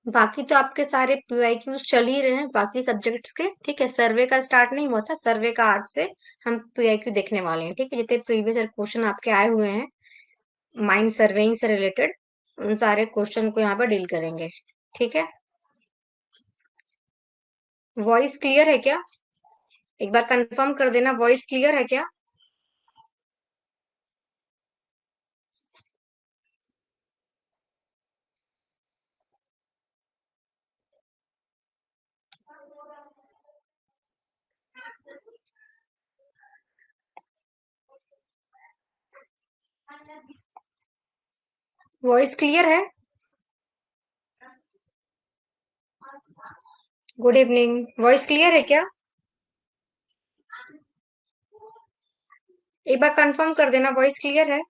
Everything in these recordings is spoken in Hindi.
बाकी तो आपके सारे पीवाईक्यूज चल ही रहे हैं बाकी सब्जेक्ट्स के। ठीक है, सर्वे का स्टार्ट नहीं हुआ था, सर्वे का आज से हम पीवाईक्यू देखने वाले हैं। ठीक है, जितने प्रीवियस ईयर क्वेश्चन आपके आए हुए हैं माइंड सर्वेइंग से रिलेटेड, उन सारे क्वेश्चन को यहाँ पर डील करेंगे। ठीक है, वॉइस क्लियर है क्या? एक बार कंफर्म कर देना, वॉइस क्लियर है क्या? वॉइस क्लियर है? गुड इवनिंग, वॉइस क्लियर है क्या? एक बार कंफर्म कर देना, वॉइस क्लियर है?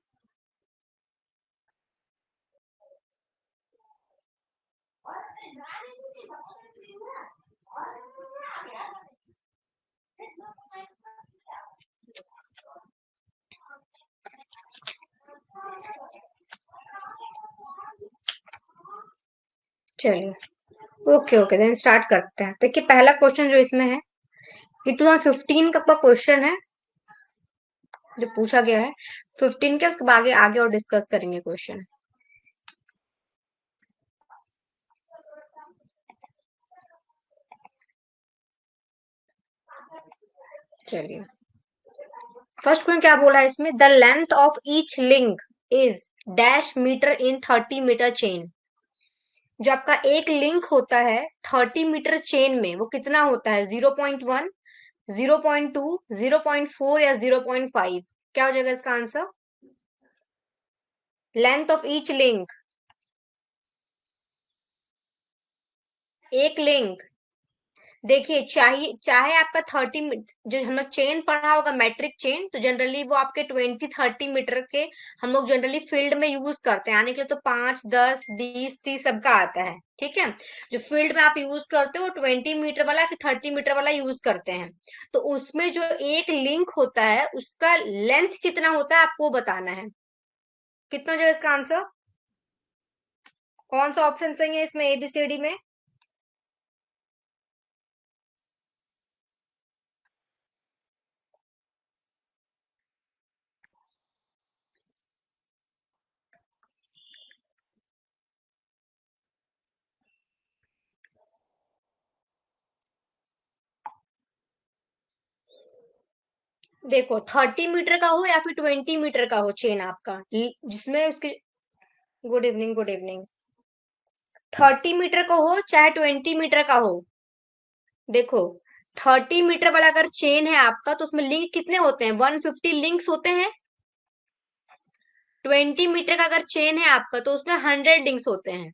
चलिए, ओके ओके, देन स्टार्ट करते हैं। देखिए, पहला क्वेश्चन जो इसमें है ये 2015 का क्वेश्चन है जो पूछा गया है। 15 के उसके बाद आगे आगे और डिस्कस करेंगे क्वेश्चन। चलिए, फर्स्ट क्वेश्चन क्या बोला है इसमें, the length of each link is dash metre in 30 metre chain. जो आपका एक लिंक होता है 30 मीटर चेन में, वो कितना होता है? 0.1, 0.2, 0.4 या 0.5? क्या हो जाएगा इसका answer? Length of each link, एक लिंक। देखिए, चाहिए चाहे आपका 30, जो हम लोग चेन पढ़ा होगा मैट्रिक चेन, तो जनरली वो आपके 20-30 मीटर के हम लोग जनरली फील्ड में यूज करते हैं। आने के लिए तो 5, 10, 20, 30 सबका आता है। ठीक है, जो फील्ड में आप यूज करते हो 20 मीटर वाला फिर 30 मीटर वाला यूज करते हैं। तो उसमें जो एक लिंक होता है उसका लेंथ कितना होता है आपको बताना है। कितना जो इसका आंसर, कौन सा ऑप्शन सही है इसमें एबीसीडी में? देखो, 30 मीटर का हो या फिर 20 मीटर का हो चेन आपका, जिसमें उसके, good evening good evening, 30 metre का हो चाहे 20 मीटर का हो, देखो 30 मीटर वाला अगर चेन है आपका तो उसमें लिंक कितने होते हैं? 150 लिंक्स होते हैं। 20 मीटर का अगर चेन है आपका तो उसमें 100 लिंक्स होते हैं।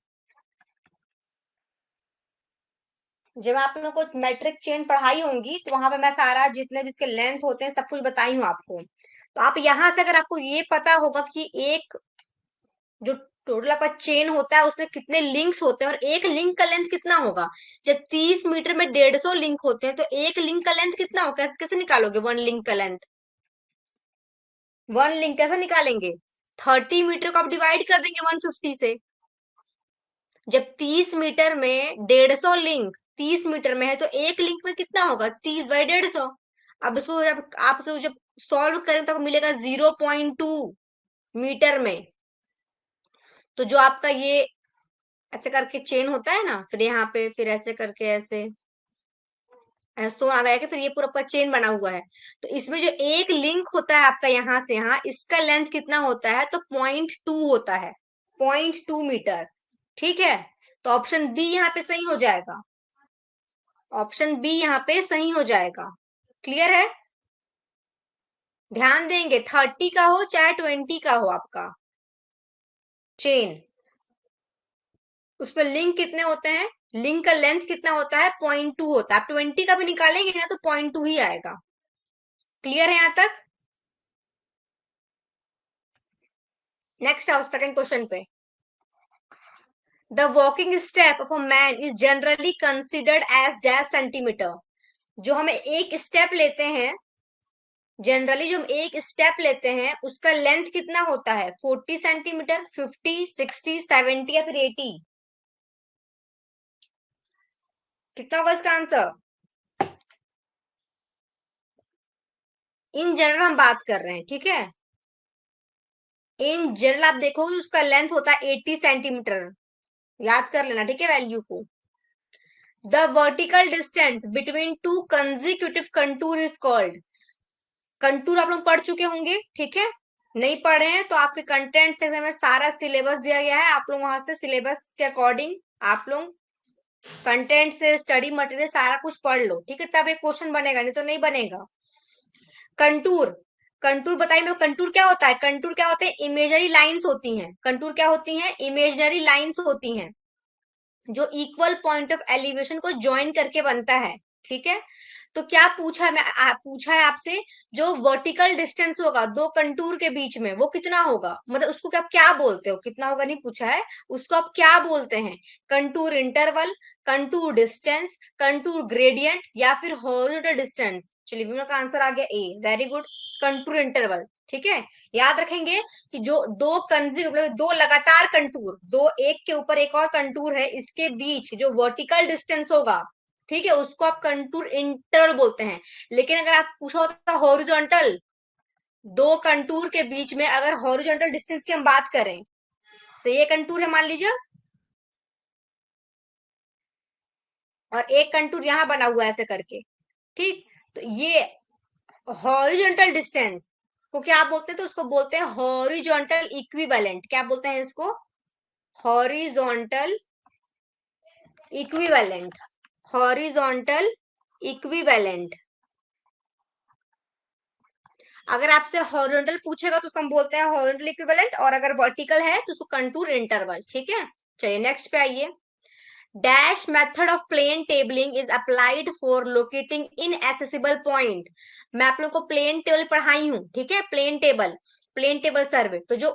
जब आप लोग को मैट्रिक चेन पढ़ाई होंगी तो वहां पे मैं सारा जितने भी इसके लेंथ होते हैं सब कुछ बताई हूँ आपको। तो आप यहाँ से अगर आपको ये पता होगा कि एक जो टोटल आपका चेन होता है उसमें कितने लिंक्स होते हैं और एक लिंक का लेंथ कितना होगा। जब 30 मीटर में 150 लिंक होते हैं तो एक लिंक का लेंथ कितना होगा, कैसे निकालोगे वन लिंक का लेंथ? वन लिंक कैसे निकालेंगे? 30 मीटर को आप डिवाइड कर देंगे 150 से। जब 30 मीटर में 150 लिंक 30 मीटर में है तो एक लिंक में कितना होगा? 30/150। अब इसको जब आप इसको जब सॉल्व करें तो आपको मिलेगा 0.2 मीटर में। तो जो आपका ये ऐसे करके चेन होता है ना, फिर यहाँ पे फिर ऐसे करके ऐसे ऐसे आ गया कि फिर ये पूरा पूरा चेन बना हुआ है। तो इसमें जो एक लिंक होता है आपका यहाँ से यहाँ, इसका लेंथ कितना होता है? तो 0.2 होता है, 0.2 मीटर। ठीक है, तो ऑप्शन बी यहाँ पे सही हो जाएगा। ऑप्शन बी यहाँ पे सही हो जाएगा। क्लियर है? ध्यान देंगे, 30 का हो चाहे 20 का हो आपका चेन, उस पर लिंक कितने होते हैं? लिंक का लेंथ कितना होता है? 0.2 होता है। आप 20 का भी निकालेंगे ना तो 0.2 ही आएगा। क्लियर है यहां तक? नेक्स्ट आओ सेकंड क्वेश्चन पे। The walking step of a man is generally considered as dash centimetre. जो हमें एक स्टेप लेते हैं, जनरली जो हम एक स्टेप लेते हैं उसका लेंथ कितना होता है? 40 सेंटीमीटर, 50, 60, 70 या फिर 80? कितना होगा इसका आंसर? इन जनरल हम बात कर रहे हैं, ठीक है। इन जनरल आप देखोगे उसका लेंथ होता है 80 सेंटीमीटर। याद कर लेना, ठीक है, वैल्यू को। The vertical distance between two consecutive contour is called. Contour आप लोग पढ़ चुके होंगे, ठीक है। नहीं पढ़े हैं तो आपके कंटेंट सेक्शन में सारा सिलेबस दिया गया है, आप लोग वहां से सिलेबस के अकॉर्डिंग आप लोग कंटेंट से स्टडी मटेरियल सारा कुछ पढ़ लो, ठीक है, तब एक क्वेश्चन बनेगा, नहीं तो नहीं बनेगा। कंटूर, कंटूर बताइए मेरे को, कंटूर क्या होता है? कंटूर क्या होते हैं? इमेजनरी लाइंस होती हैं। कंटूर क्या होती हैं? इमेजनरी लाइंस होती हैं, जो इक्वल पॉइंट ऑफ एलिवेशन को ज्वाइन करके बनता है, ठीक है। तो क्या पूछा है, पूछा है आपसे, जो वर्टिकल डिस्टेंस होगा दो कंटूर के बीच में वो कितना होगा, मतलब उसको क्या क्या बोलते हो, कितना होगा नहीं पूछा है, उसको आप क्या बोलते हैं? Contour interval, contour distance, contour gradient, या फिर हॉरिजॉन्टल डिस्टेंस? चलिए विमला का आंसर आ गया ए, वेरी गुड, कंटूर इंटरवल, ठीक है। याद रखेंगे कि जो दो मतलब दो लगातार कंटूर, दो एक के ऊपर एक और कंटूर है, इसके बीच जो वर्टिकल डिस्टेंस होगा, ठीक है, उसको आप कंटूर इंटरवल बोलते हैं। लेकिन अगर आप पूछा होता हॉरिजॉन्टल, दो कंटूर के बीच में अगर हॉरिजॉन्टल डिस्टेंस की हम बात करें, तो ये कंटूर है मान लीजिए, और एक कंटूर यहां बना हुआ है ऐसे करके, ठीक। तो ये हॉरिजॉन्टल डिस्टेंस को क्या बोलते हैं? तो उसको बोलते हैं हॉरिजॉन्टल इक्विवेलेंट। क्या बोलते हैं इसको? Horizontal equivalent, horizontal equivalent. अगर आपसे हॉरिजॉन्टल पूछेगा तो उसको हम बोलते हैं हॉरिजॉन्टल इक्विवेलेंट, और अगर वर्टिकल है तो उसको कंटूर इंटरवल, ठीक है। चलिए नेक्स्ट पे आइए। Dash method of plane tabling is applied for locating inaccessible point. मैं आप लोग को प्लेन टेबल पढ़ाई हूँ, ठीक है, plane table, plane table survey. तो जो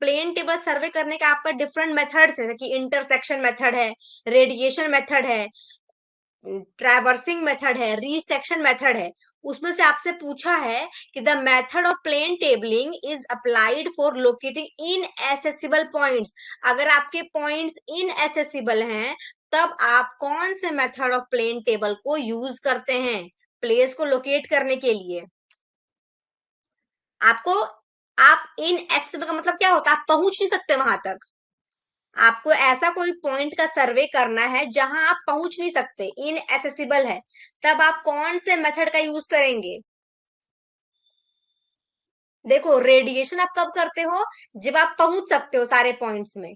प्लेन टेबल सर्वे करने का आपका डिफरेंट मेथड्स है, जैसे कि इंटरसेक्शन मेथड है, रेडिएशन मेथड है, ट्रैवर्सिंग मेथड है, रिसेक्शन मेथड है। उसमें से आपसे पूछा है कि the method of plane tabling is applied for locating inaccessible points. अगर आपके पॉइंट्स इनएसेसिबल हैं तब आप कौन से मेथड ऑफ प्लेन टेबल को यूज करते हैं प्लेस को लोकेट करने के लिए? आपको, आप इनएसेसिबल का मतलब क्या होता है? आप पहुंच नहीं सकते वहां तक। आपको ऐसा कोई पॉइंट का सर्वे करना है जहां आप पहुंच नहीं सकते, इनएसेसिबल है, तब आप कौन से मेथड का यूज करेंगे? देखो, रेडिएशन आप कब करते हो? जब आप पहुंच सकते हो सारे पॉइंट्स में।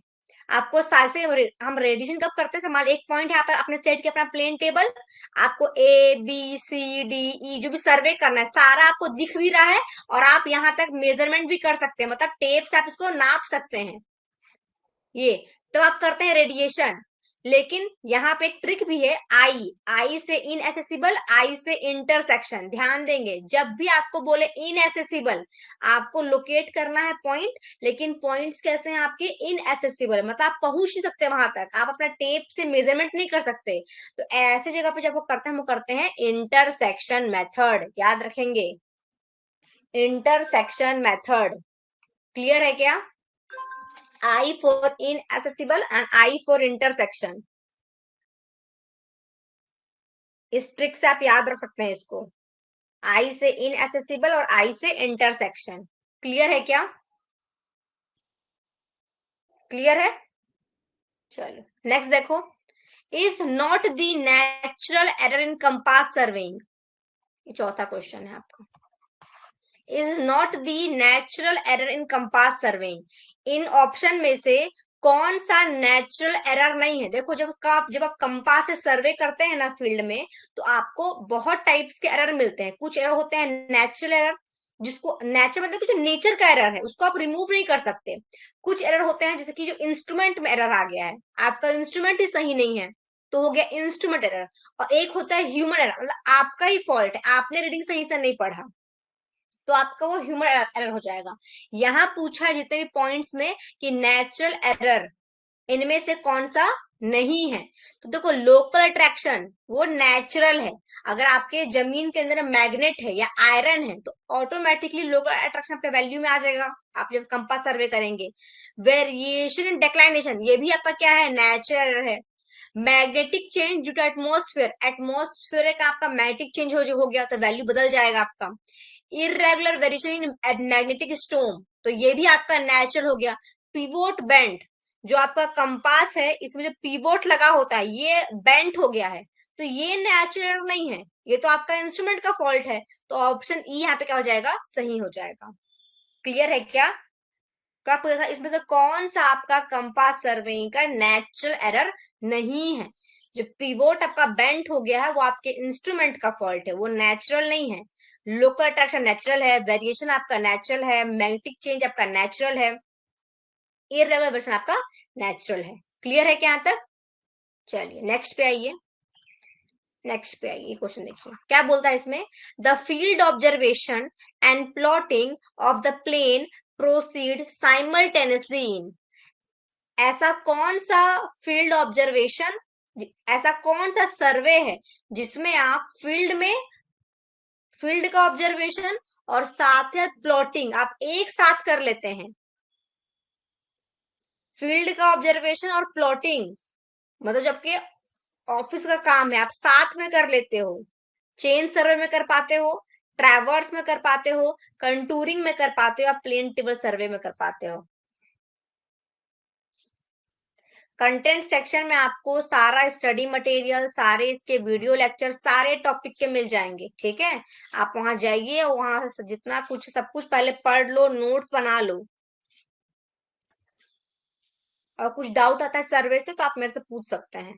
आपको सारे हम रेडिएशन कब करते हैं? मान एक पॉइंट है, आप आपने सेट किया अपना प्लेन टेबल, आपको A B C D E जो भी सर्वे करना है सारा आपको दिख भी रहा है, और आप यहां तक मेजरमेंट भी कर सकते हैं, मतलब टेप से आप इसको नाप सकते हैं, ये तो आप करते हैं रेडिएशन। लेकिन यहाँ पे एक ट्रिक भी है, आई, आई से इनएसेसिबल, आई से इंटरसेक्शन। ध्यान देंगे, जब भी आपको बोले इनएसेसिबल, आपको लोकेट करना है पॉइंट, लेकिन पॉइंट्स कैसे हैं आपके? इनएसेसिबल, मतलब आप पहुंच नहीं सकते वहां तक, आप अपना टेप से मेजरमेंट नहीं कर सकते। तो ऐसे जगह पे जब वो करते हैं, वो करते हैं इंटरसेक्शन मेथड। याद रखेंगे, इंटरसेक्शन मेथड। क्लियर है क्या? I for inaccessible and I for intersection। इस ट्रिक से आप याद रख सकते हैं इसको, I से inaccessible और I से intersection। क्लियर है क्या? क्लियर है? चलो नेक्स्ट देखो। Is not the natural error in compass surveying, ये चौथा क्वेश्चन है आपका। Is not the natural error in compass surveying, in option में से कौन सा नेचुरल एरर नहीं है? देखो, जब आप कंपास से सर्वे करते हैं ना फील्ड में, तो आपको बहुत टाइप्स के एरर मिलते हैं। कुछ एरर होते हैं नेचुरल एरर, जिसको नेचुरल मतलब कि जो नेचर का एरर है उसको आप रिमूव नहीं कर सकते। कुछ एरर होते हैं जैसे कि जो इंस्ट्रूमेंट में एरर आ गया है, आपका इंस्ट्रूमेंट ही सही नहीं है तो हो गया इंस्ट्रूमेंट एरर। और एक होता है ह्यूमन एरर, मतलब आपका ही फॉल्ट है, आपने रीडिंग सही से नहीं पढ़ा, तो आपका वो ह्यूमन एरर हो जाएगा। यहाँ पूछा है जितने भी पॉइंट्स में कि नेचुरल एरर इनमें से कौन सा नहीं है। तो देखो, लोकल अट्रैक्शन वो नेचुरल है, अगर आपके जमीन के अंदर मैग्नेट है या आयरन है तो ऑटोमेटिकली लोकल अट्रैक्शन अपने वैल्यू में आ जाएगा आप जब कंपास सर्वे करेंगे। वेरिएशन इन डिक्लाइनेशन, ये भी आपका क्या है? नेचुरल है। Magnetic change due to atmosphere, atmosphere का आपका मैग्नेटिक चेंज हो गया तो वैल्यू बदल जाएगा आपका। Irregular variation in magnetic stone, तो ये भी आपका नेचुरल हो गया। पिवोट बेंड, जो आपका कंपास है इसमें जो पिवोट लगा होता है ये बेंट हो गया है, तो ये नेचुरल नहीं है, ये तो आपका इंस्ट्रूमेंट का फॉल्ट है। तो ऑप्शन ई यहाँ पे क्या हो जाएगा, सही हो जाएगा। क्लियर है क्या? क्या पूछा था इसमें से कौन सा आपका कंपास सर्वेइंग का नेचुरल एरर नहीं है? जो पिवोट आपका बेंट हो गया है वो आपके इंस्ट्रूमेंट का फॉल्ट है, वो नेचुरल नहीं है। लोकल अट्रैक्शन नेचुरल है, वेरिएशन आपका नेचुरल है, मैग्नेटिक चेंज आपका नेचुरल है, इरेगुलर वेरिएशन आपका नेचुरल है। क्लियर है क्या यहाँ तक? चलिए नेक्स्ट पे आइए। नेक्स्ट पे आइए, क्वेश्चन देखिए क्या बोलता है इसमें। The field observation and plotting of the plane proceed simultaneously in, ऐसा कौन सा फील्ड ऑब्जर्वेशन, ऐसा कौन सा सर्वे है जिसमें आप फील्ड का ऑब्जर्वेशन और साथ ही प्लॉटिंग आप एक साथ कर लेते हैं। फील्ड का ऑब्जर्वेशन और प्लॉटिंग मतलब जबकि ऑफिस का काम है आप साथ में कर लेते हो। चेन सर्वे में कर पाते हो, ट्रैवर्स में कर पाते हो, कंटूरिंग में कर पाते हो, आप प्लेन टेबल सर्वे में कर पाते हो। कंटेंट सेक्शन में आपको सारा स्टडी मटेरियल, सारे इसके वीडियो लेक्चर सारे टॉपिक के मिल जाएंगे, ठीक है। आप वहां जाइए, वहां से जितना कुछ सब कुछ पहले पढ़ लो, नोट्स बना लो, और कुछ डाउट आता है सर्वे से तो आप मेरे से पूछ सकते हैं।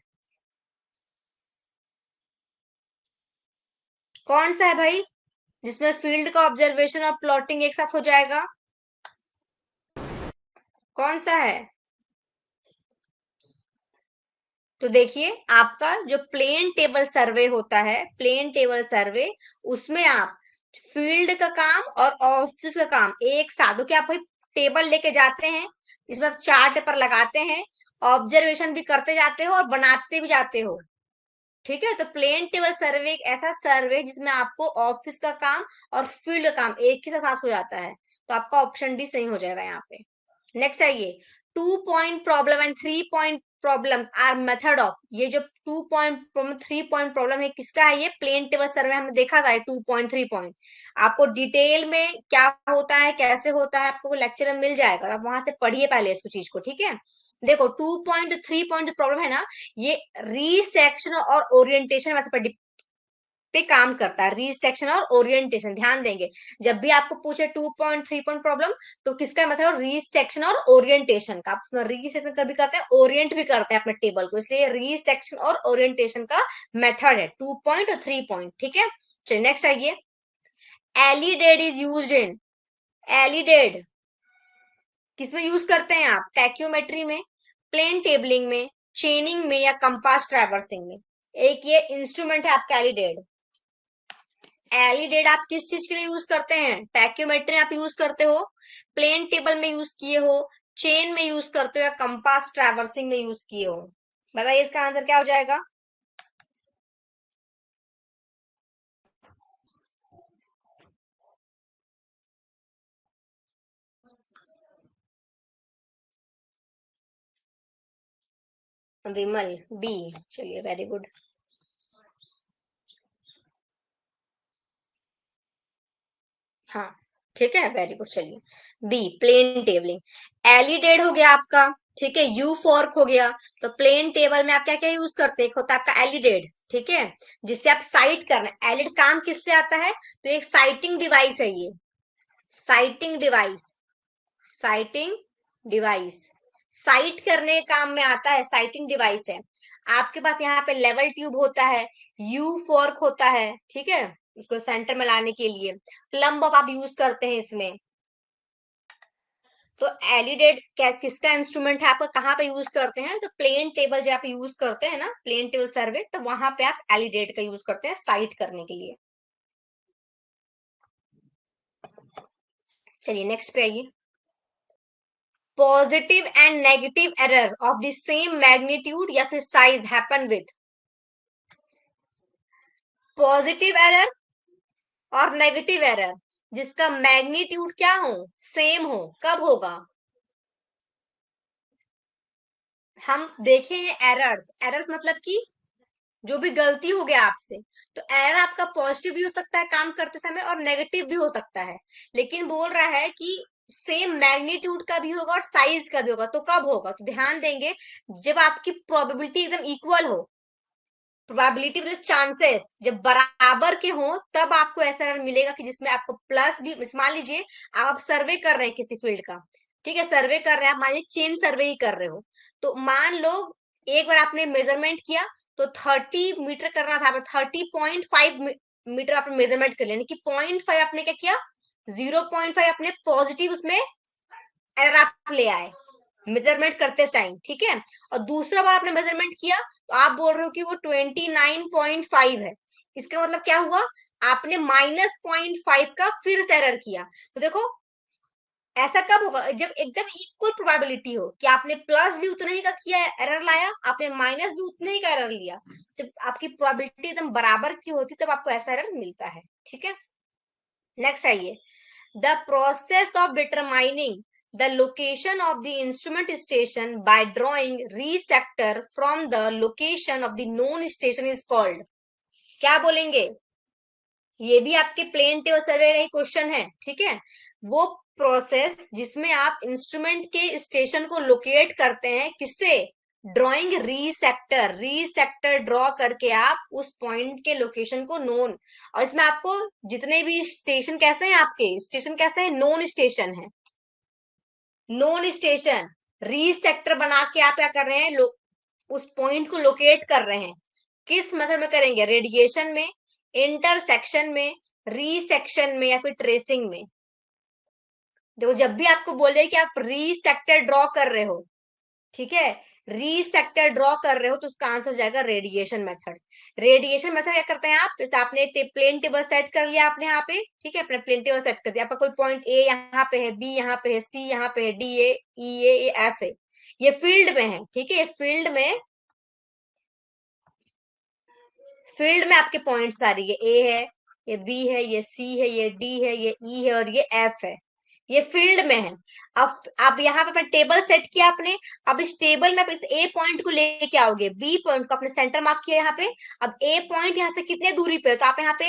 कौन सा है भाई जिसमें फील्ड का ऑब्जर्वेशन और प्लॉटिंग एक साथ हो जाएगा? कौन सा है? तो देखिए आपका जो प्लेन टेबल सर्वे होता है, प्लेन टेबल सर्वे, उसमें आप फील्ड का काम और ऑफिस का काम एक साथ हो, क्या आप टेबल लेके जाते हैं, इसमें आप चार्ट पेपर लगाते हैं, ऑब्जर्वेशन भी करते जाते हो और बनाते भी जाते हो, ठीक है। तो प्लेन टेबल सर्वे एक ऐसा सर्वे जिसमें आपको ऑफिस का काम और फील्ड का काम एक ही साथ हो जाता है, तो आपका ऑप्शन डी सही हो जाएगा यहाँ पे। नेक्स्ट आइए, 2 point problem and 3 point problems are method of, ये जो 2 पॉइंट प्रॉब्लम 3 पॉइंट प्रॉब्लम है किसका है? ये प्लेन टेबल सर्वे हमने देखा था, 2 पॉइंट 3 पॉइंट। आपको डिटेल में क्या होता है कैसे होता है आपको लेक्चर में मिल जाएगा, आप वहां से पढ़िए पहले इसको चीज को, ठीक है। देखो 2 पॉइंट 3 पॉइंट जो प्रॉब्लम है ना, ये रीसेक्शन और ओरिएंटेशन मेथड पे काम करता है, रीसेक्शन और ओरिएंटेशन, ध्यान देंगे। जब भी आपको पूछे 2 पॉइंट 3 पॉइंट प्रॉब्लम तो किसका मतलब रीसेक्शन और ओरिएंटेशन का, आप उसमें रीसेक्शन कर भी करते हैं, ओरिएंट भी करते हैं अपने टेबल को, इसलिए रीसेक्शन और ओरिएंटेशन का मेथड है 2 पॉइंट और 3 पॉइंट, ठीक है। चलिए नेक्स्ट आइए, elided is use in, elided किसमें यूज करते हैं आप? टैक्योमेट्री में, प्लेन टेबलिंग में, चेनिंग में, या कंपास ट्रैवर्सिंग में। एक ये इंस्ट्रूमेंट है आपका एलिडेड। एलिडेड आप किस चीज के लिए यूज करते हैं? टैक्योमेट्री आप यूज करते हो, प्लेन टेबल में यूज किए हो, चेन में यूज करते हो, या कंपास ट्रैवर्सिंग में यूज किए हो? बताइए इसका आंसर क्या हो जाएगा? विमल बी, चलिए वेरी गुड। हाँ ठीक है वेरी गुड, चलिए बी प्लेन टेबलिंग। एलिडेड हो गया आपका, ठीक है। यू फॉर्क हो गया, तो प्लेन टेबल में आप क्या क्या यूज करते हैं? एक होता है आपका एलिडेड, ठीक है, जिससे आप साइट करना, एलिड काम किससे आता है? तो एक साइटिंग डिवाइस है ये, sighting device, sighting device, sight करने के काम में आता है, साइटिंग डिवाइस है। आपके पास यहाँ पे लेवल ट्यूब होता है, यू फोर्क होता है, ठीक है, उसको सेंटर में लाने के लिए प्लम्ब आप यूज करते हैं इसमें। तो एलिडेड क्या किसका इंस्ट्रूमेंट है आपका, कहाँ पे यूज करते हैं? तो प्लेन टेबल जब आप यूज करते हैं ना, प्लेन टेबल सर्वे, तो वहां पे आप एलिडेड का यूज करते हैं साइट करने के लिए। चलिए नेक्स्ट पे आइए, positive and negative error of the same magnitude या फिर size happen with, positive error और नेगेटिव एरर जिसका मैग्नीट्यूड क्या हो, सेम हो, कब होगा? हम देखे हैं एरर्स, एरर्स मतलब कि जो भी गलती हो गया आपसे, तो एरर आपका पॉजिटिव भी हो सकता है काम करते समय और नेगेटिव भी हो सकता है, लेकिन बोल रहा है कि सेम मैग्नीट्यूड का भी होगा और साइज का भी होगा। तो कब होगा, तो ध्यान देंगे जब आपकी प्रोबेबिलिटी एकदम इक्वल हो, प्रोबेबिलिटी मतलब चांसेस जब बराबर के हों, तब आपको ऐसा एरर मिलेगा कि जिसमें आपको प्लस भी, मान लीजिए आप सर्वे कर रहे हैं किसी फील्ड का, ठीक है, सर्वे कर रहे हैं आप, मान लीजिए चेन सर्वे ही कर रहे हो, तो मान लो एक बार आपने मेजरमेंट किया, तो 30 मीटर करना था, 30.5 मीटर आपने मेजरमेंट कर लिया, यानी कि 0.5 आपने क्या किया, 0.5 अपने पॉजिटिव उसमें एरर आप ले आए मेजरमेंट करते टाइम, ठीक है। और दूसरा बार आपने मेजरमेंट किया, तो आप बोल रहे हो कि वो 29.5 है, इसका मतलब क्या हुआ, आपने -0.5 का फिर से एरर किया। तो देखो ऐसा कब होगा, जब एकदम इक्वल प्रोबेबिलिटी हो कि आपने प्लस भी उतना ही का किया एरर लाया, आपने माइनस भी उतने ही का एरर लिया, जब आपकी प्रोबेबिलिटी एकदम बराबर की होती तब आपको ऐसा एरर मिलता है, ठीक है। नेक्स्ट आइए, the process of determining the location of the instrument station by drawing resector from the location of the known station is called, क्या बोलेंगे, ये भी आपके प्लेन टेबल सर्वे का ही क्वेश्चन है, ठीक है। वो प्रोसेस जिसमें आप इंस्ट्रूमेंट के स्टेशन को लोकेट करते हैं, किससे, ड्रॉइंग रीसेक्टर, रीसेक्टर ड्रॉ करके आप उस पॉइंट के लोकेशन को नोन, और इसमें आपको जितने भी स्टेशन कैसे हैं, आपके स्टेशन कैसे हैं, नोन स्टेशन है, नोन स्टेशन, रीसेक्टर बना के आप क्या कर रहे हैं, उस पॉइंट को लोकेट कर रहे हैं। किस मेथड में करेंगे, रेडिएशन में, इंटरसेक्शन में, रीसेक्शन में, या फिर ट्रेसिंग में। देखो जब भी आपको बोले कि आप रीसेक्टर ड्रॉ कर रहे हो, ठीक है, रीसेक्टर ड्रॉ कर रहे हो, तो उसका आंसर हो जाएगा रेडिएशन मेथड। रेडिएशन मेथड क्या करते हैं आप, जैसे आपने प्लेन टेबल सेट कर लिया आपने यहाँ पे, ठीक है, अपने प्लेन टेबल सेट कर दिया, आपका कोई पॉइंट ए यहाँ पे है, बी यहाँ पे है, सी यहाँ पे है, D A, E A, F है, ये फील्ड में है, ठीक है, ये फील्ड में आपके पॉइंट्स आ रही है, ए है, ये बी है, ये सी है, ये डी है, ये ई है और ये एफ है, ये फील्ड में है। अब आप यहाँ पे अपना टेबल सेट किया आपने, अब इस टेबल में आप इस ए पॉइंट को लेके आओगे, बी पॉइंट को आपने सेंटर मार्क किया यहाँ पे, अब ए पॉइंट यहाँ से कितने दूरी पे है, तो आप यहाँ पे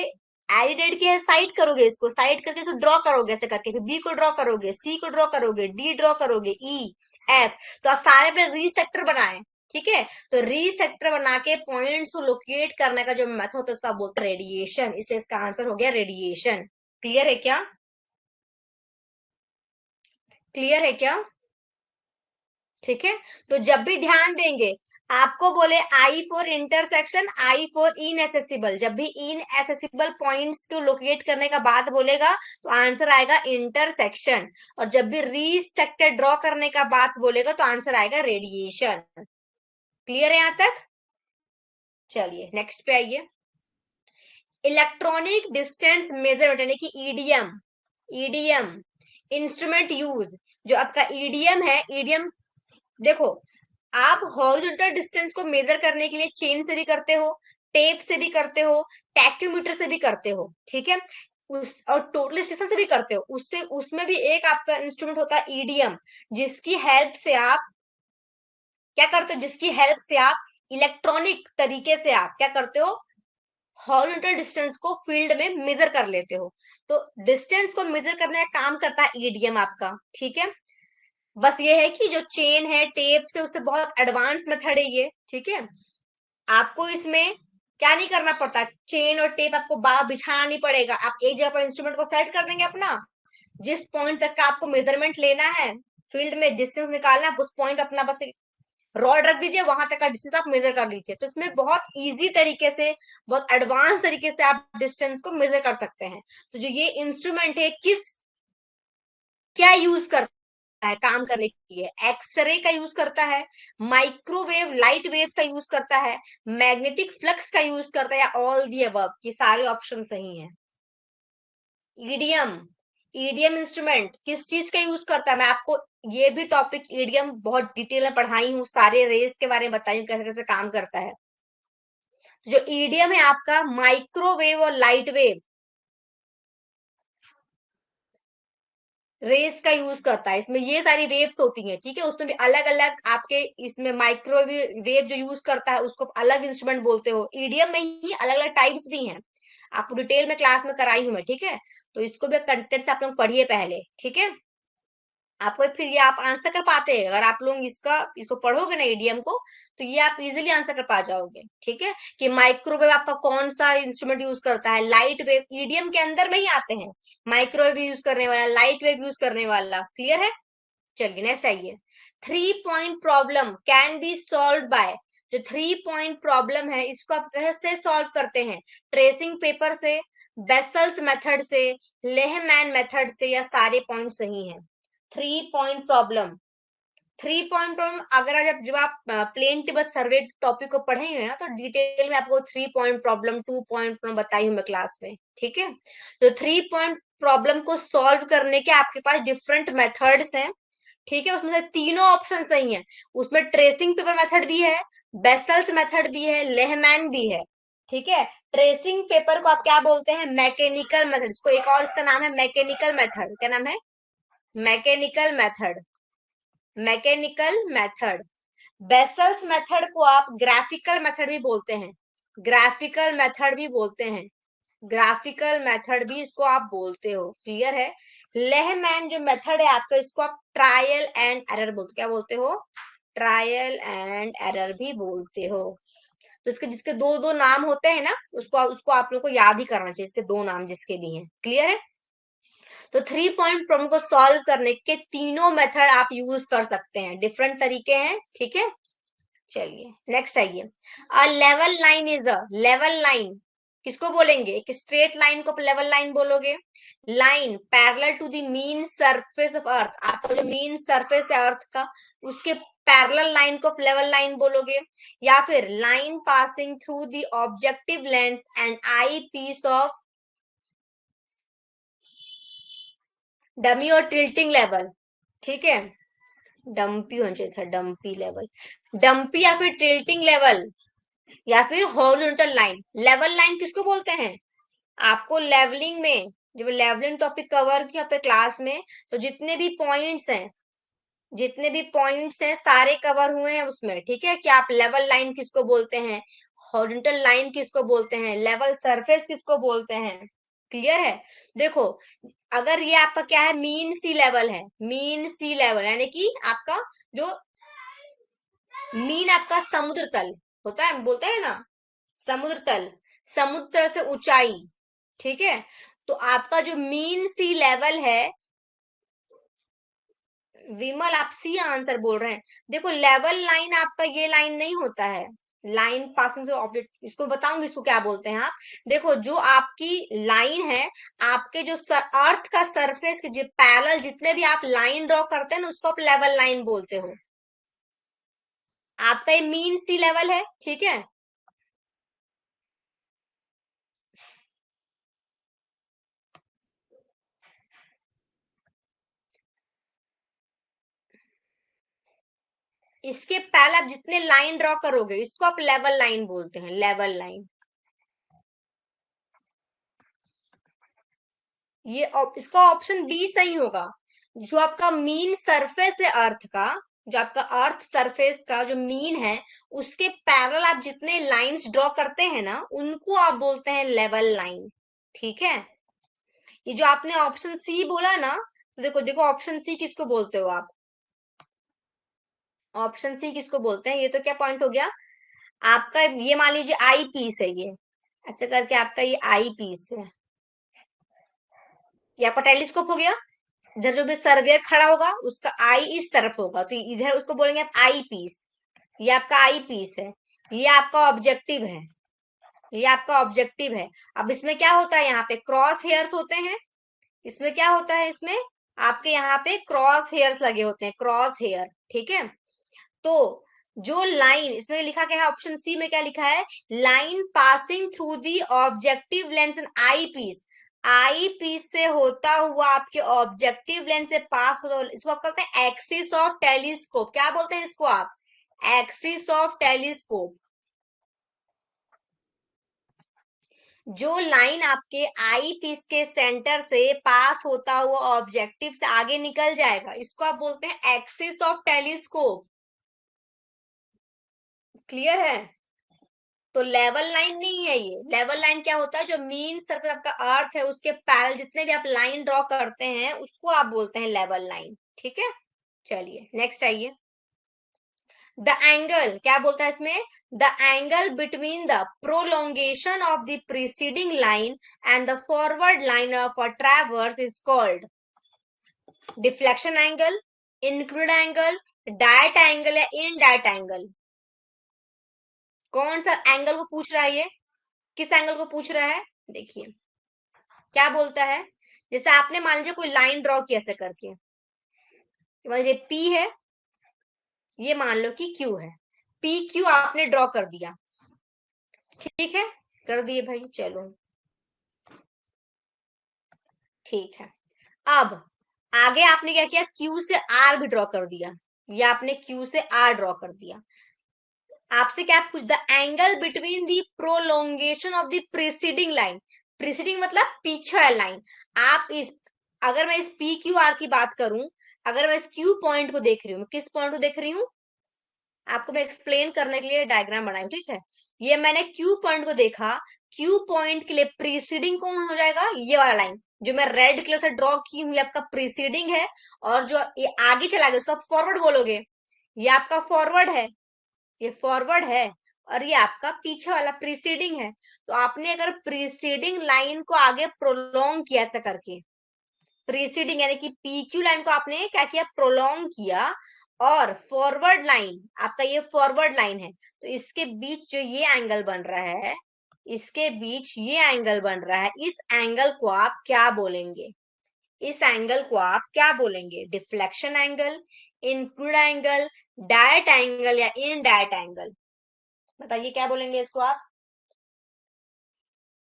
एडिड के साइड करोगे, इसको साइड करके इसको ड्रॉ करोगे, ऐसे करके फिर बी को ड्रॉ करोगे, सी को ड्रॉ करोगे, डी ड्रॉ करोगे, ई एफ, तो आप सारे पे रीसेक्टर बनाए, ठीक है। तो रीसेक्टर बना के पॉइंट्स को लोकेट करने का जो मेथड होता है उसका बोलते हैं रेडिएशन, इसलिए इसका आंसर हो गया रेडिएशन। क्लियर है क्या, क्लियर है क्या, ठीक है। तो जब भी ध्यान देंगे, आपको बोले I for intersection, I for inaccessible, जब भी इनएसेसिबल पॉइंट्स को लोकेट करने का बात बोलेगा तो आंसर आएगा इंटरसेक्शन, और जब भी रीसेक्टर ड्रॉ करने का बात बोलेगा तो आंसर आएगा रेडिएशन। क्लियर है यहां तक, चलिए नेक्स्ट पे आइए, इलेक्ट्रॉनिक डिस्टेंस मेजरमेंट यानी कि ईडीएम, ईडीएम इंस्ट्रूमेंट यूज, जो आपका ईडीएम है, ईडीएम देखो, आप हॉरिजॉन्टल डिस्टेंस को मेजर करने के लिए चेन से भी करते हो, टेप से भी करते हो, टैक्योमीटर से भी करते हो, ठीक है, उस और टोटल स्टेशन से भी करते हो, उससे उसमें भी एक आपका इंस्ट्रूमेंट होता है ईडीएम, जिसकी हेल्प से आप क्या करते हो, जिसकी हेल्प से आप इलेक्ट्रॉनिक तरीके से आप क्या करते हो, हॉरिजॉन्टल डिस्टेंस को फील्ड में मेजर कर लेते हो। तो डिस्टेंस को मेजर करने का काम करता है ईडीएम आपका, ठीक है। बस ये है कि जो चेन है टेप से, उससे बहुत एडवांस मेथड है ये, ठीक है। आपको इसमें क्या नहीं करना पड़ता, चेन और टेप आपको बिछाना नहीं पड़ेगा, आप एक जगह पर इंस्ट्रूमेंट को सेट कर देंगे अपना, जिस पॉइंट तक का आपको मेजरमेंट लेना है, फील्ड में डिस्टेंस निकालना है, उस पॉइंट अपना बस रॉड रख दीजिए, वहां तक का डिस्टेंस आप मेजर कर लीजिए। तो इसमें बहुत इजी तरीके से, बहुत एडवांस तरीके से आप डिस्टेंस को मेजर कर सकते हैं। तो जो ये इंस्ट्रूमेंट है, क्या यूज करता है काम करने के लिए, एक्सरे का यूज करता है, माइक्रोवेव लाइट वेव का यूज करता है, मैग्नेटिक फ्लक्स का यूज करता है, या ऑल दी अबव, ये सारे ऑप्शन सही हैं। ईडीएम, ईडीएम इंस्ट्रूमेंट किस चीज का यूज करता है, मैं आपको ये भी टॉपिक ईडीएम बहुत डिटेल में पढ़ाई हूँ, सारे रेस के बारे में बताई हूँ, कैसे कैसे काम करता है। जो ईडीएम है आपका, माइक्रोवेव और लाइट वेव, रेस का यूज करता है इसमें, ये सारी वेव्स होती हैं, ठीक है। उसमें भी अलग अलग आपके इसमें माइक्रोवेव वेव जो यूज करता है उसको अलग इंस्ट्रूमेंट बोलते हो। ईडीएम में ही अलग अलग टाइप्स भी हैं, आपको डिटेल में क्लास में कराई हूं मैं, ठीक है। तो इसको भी कंटेंट से आप लोग पढ़िए पहले, ठीक है। आपको फिर ये आप आंसर कर पाते हैं, अगर आप लोग इसको पढ़ोगे ना ईडीएम को, तो ये आप इजीली आंसर कर पा जाओगे, ठीक है। कि माइक्रोवेव आपका कौन सा इंस्ट्रूमेंट यूज करता है, लाइट वेव ईडीएम के अंदर में ही आते हैं, माइक्रोवेव यूज करने वाला, लाइट वेव यूज करने वाला, क्लियर है। चलिए नेक्स्ट आइए। 3 point problem can be solve by, जो 3 पॉइंट प्रॉब्लम है इसको आप कैसे सॉल्व करते हैं, ट्रेसिंग पेपर से, बेसल्स मेथड से, लेहमैन मेथड से, या सारे पॉइंट सही हैं। 3 पॉइंट प्रॉब्लम, 3 पॉइंट प्रॉब्लम अगर आज जब आप प्लेन टेबल सर्वे टॉपिक को पढ़ेंगे ना, तो डिटेल में आपको 3 पॉइंट प्रॉब्लम, 2 पॉइंट प्रॉब्लम बताई हूँ मैं क्लास में, ठीक है। तो 3 पॉइंट प्रॉब्लम को सॉल्व करने के आपके पास डिफरेंट मेथड्स हैं, ठीक है। उसमें से तीनों ऑप्शन सही हैं, उसमें ट्रेसिंग पेपर मेथड भी है, बेसल्स मेथड भी है, लेहमैन भी है, ठीक है। ट्रेसिंग पेपर को आप क्या बोलते हैं, मैकेनिकल मेथड, इसको एक और इसका नाम है मैकेनिकल मेथड, क्या नाम है, mechanical method, mechanical method. Vessels method को आप ग्राफिकल मेथड भी बोलते हैं, ग्राफिकल मेथड भी बोलते हैं, ग्राफिकल मेथड भी इसको आप बोलते हो, क्लियर है। लेहमैन जो मेथड है आपका, इसको आप ट्रायल एंड एरर बोलते, क्या बोलते हो, ट्रायल एंड एरर भी बोलते हो। तो इसके जिसके दो दो नाम होते हैं ना, उसको आप लोग को याद ही करना चाहिए, इसके दो नाम जिसके भी हैं, क्लियर है। तो 3 पॉइंट प्रॉब्लम को सॉल्व करने के तीनों मेथड आप यूज कर सकते हैं, डिफरेंट तरीके हैं, ठीक है। चलिए नेक्स्ट आइए। A level line is a, level line किसको बोलेंगे, एक स्ट्रेट लाइन को लेवल लाइन बोलोगे। Line parallel to the mean surface of earth, आपका जो मीन सरफेस है अर्थ का, उसके पैरेलल लाइन को लेवल लाइन बोलोगे। या फिर line passing through the objective lens and eye piece of dummy और टिल्टिंग लेवल, ठीक है। डम्पी होना चाहिए था, डम्पी लेवल, डम्पी या फिर टिल्टिंग लेवल, या फिर हॉरिजॉन्टल लाइन। लेवल लाइन किसको बोलते हैं, आपको लेवलिंग में, जब लेवलिंग टॉपिक कवर किया पे क्लास में, तो जितने भी पॉइंट्स हैं, जितने भी पॉइंट्स हैं सारे कवर हुए हैं उसमें, ठीक है। कि आप लेवल लाइन किसको बोलते हैं, हॉरिजॉन्टल लाइन किसको बोलते हैं, लेवल सरफेस किसको बोलते हैं, क्लियर है। देखो, अगर ये आपका क्या है, मीन सी लेवल है, मीन सी लेवल यानी कि आपका जो मीन आपका समुद्र तल होता है, बोलते हैं ना समुद्र तल, समुद्र तल से ऊंचाई, ठीक है। तो आपका जो मीन सी लेवल है, विमल आप सी आंसर बोल रहे हैं। देखो लेवल लाइन आपका ये लाइन नहीं होता है, लाइन पासिंग ऑब्जेक्ट, इसको बताऊंगी इसको क्या बोलते हैं आप। देखो जो आपकी लाइन है, आपके जो अर्थ का सरफेस के पैरेलल जितने भी आप लाइन ड्रॉ करते हैं ना, उसको आप लेवल लाइन बोलते हो। आपका ये मीन सी लेवल है, ठीक है। इसके पहले आप जितने लाइन ड्रॉ करोगे, इसको आप लेवल लाइन बोलते हैं, लेवल लाइन। ये इसका ऑप्शन बी सही होगा। जो आपका मीन सरफेस है अर्थ का, जो आपका अर्थ सरफेस का जो मीन है, उसके पैरेलल आप जितने लाइंस ड्रॉ करते हैं ना, उनको आप बोलते हैं लेवल लाइन, ठीक है। ये जो आपने ऑप्शन सी बोला ना, तो देखो देखो ऑप्शन सी किसको बोलते हो आप, ऑप्शन सी किसको बोलते हैं, ये तो क्या पॉइंट हो गया आपका, ये मान लीजिए आई पीस है ये, ऐसे करके आपका ये आई पीस है, ये आपका टेलीस्कोप हो गया। इधर जो भी सर्वेयर खड़ा होगा उसका आई इस तरफ होगा, तो इधर उसको बोलेंगे आप आई पीस, ये आपका आई पीस है। ये आपका ऑब्जेक्टिव है, ये आपका ऑब्जेक्टिव है। अब इसमें क्या होता है, यहाँ पे क्रॉस हेयर्स होते हैं, इसमें क्या होता है, इसमें आपके यहाँ पे क्रॉस हेयर्स लगे होते हैं, क्रॉस हेयर, ठीक है। तो जो लाइन इसमें लिखा क्या है, ऑप्शन सी में क्या लिखा है, line passing through the objective lens and eye piece, eye piece से होता हुआ आपके ऑब्जेक्टिव लेंस से पास होता हुआ, इसको आप कहते हैं एक्सिस ऑफ टेलीस्कोप, क्या बोलते हैं इसको आप, एक्सिस ऑफ टेलीस्कोप। जो लाइन आपके आई पीस के सेंटर से पास होता हुआ ऑब्जेक्टिव से आगे निकल जाएगा, इसको आप बोलते हैं एक्सिस ऑफ टेलीस्कोप। क्लियर है? तो लेवल लाइन नहीं है ये। लेवल लाइन क्या होता है, जो मीन सर्कल आपका अर्थ है उसके पैरेलल जितने भी आप लाइन ड्रॉ करते हैं उसको आप बोलते हैं लेवल लाइन। ठीक है, चलिए नेक्स्ट आइए। द एंगल क्या बोलता है इसमें, the angle between the prolongation of the preceding line and the forward line of a traverse is called deflection angle, include angle, diet angle या इनडायट एंगल। कौन सा एंगल को पूछ रहा है ये, किस एंगल को पूछ रहा है? देखिए क्या बोलता है, जैसे आपने मान लीजिए कोई लाइन ड्रॉ किया ऐसे करके, मान लीजिए P है, ये मान लो कि Q है, पी क्यू आपने ड्रॉ कर दिया। ठीक है, कर दिए भाई, चलो ठीक है। अब आगे आपने क्या किया, Q से R भी ड्रॉ कर दिया, या आपने Q से R ड्रॉ कर दिया। आपसे क्या पूछ, the angle between the prolongation of the preceding line, preceding मतलब पीछे वाला लाइन। आप इस, अगर मैं इस पी क्यू आर की बात करूं, अगर मैं इस क्यू पॉइंट को देख रही हूँ, किस पॉइंट को देख रही हूँ, आपको मैं एक्सप्लेन करने के लिए डायग्राम बनाई, ठीक है। ये मैंने क्यू पॉइंट को देखा, क्यू पॉइंट के लिए प्रीसीडिंग कौन हो जाएगा, ये वाला लाइन जो मैं रेड कलर से ड्रॉ की हुई आपका प्रीसीडिंग है, और जो ये आगे चला गया उसका फॉरवर्ड बोलोगे, ये आपका फॉरवर्ड है, ये फॉरवर्ड है, और ये आपका पीछे वाला प्रीसीडिंग है। तो आपने अगर प्रीसीडिंग लाइन को आगे प्रोलोंग किया ऐसा करके, प्रीसीडिंग यानी कि पीक्यू लाइन को आपने क्या किया, प्रोलोंग किया, और फॉरवर्ड लाइन आपका ये फॉरवर्ड लाइन है, तो इसके बीच जो ये एंगल बन रहा है, इसके बीच ये एंगल बन रहा है, इस एंगल को आप क्या बोलेंगे, इस एंगल को आप क्या बोलेंगे, deflection angle, include angle, diet angle या इनडायट एंगल। बताइए क्या बोलेंगे इसको आप,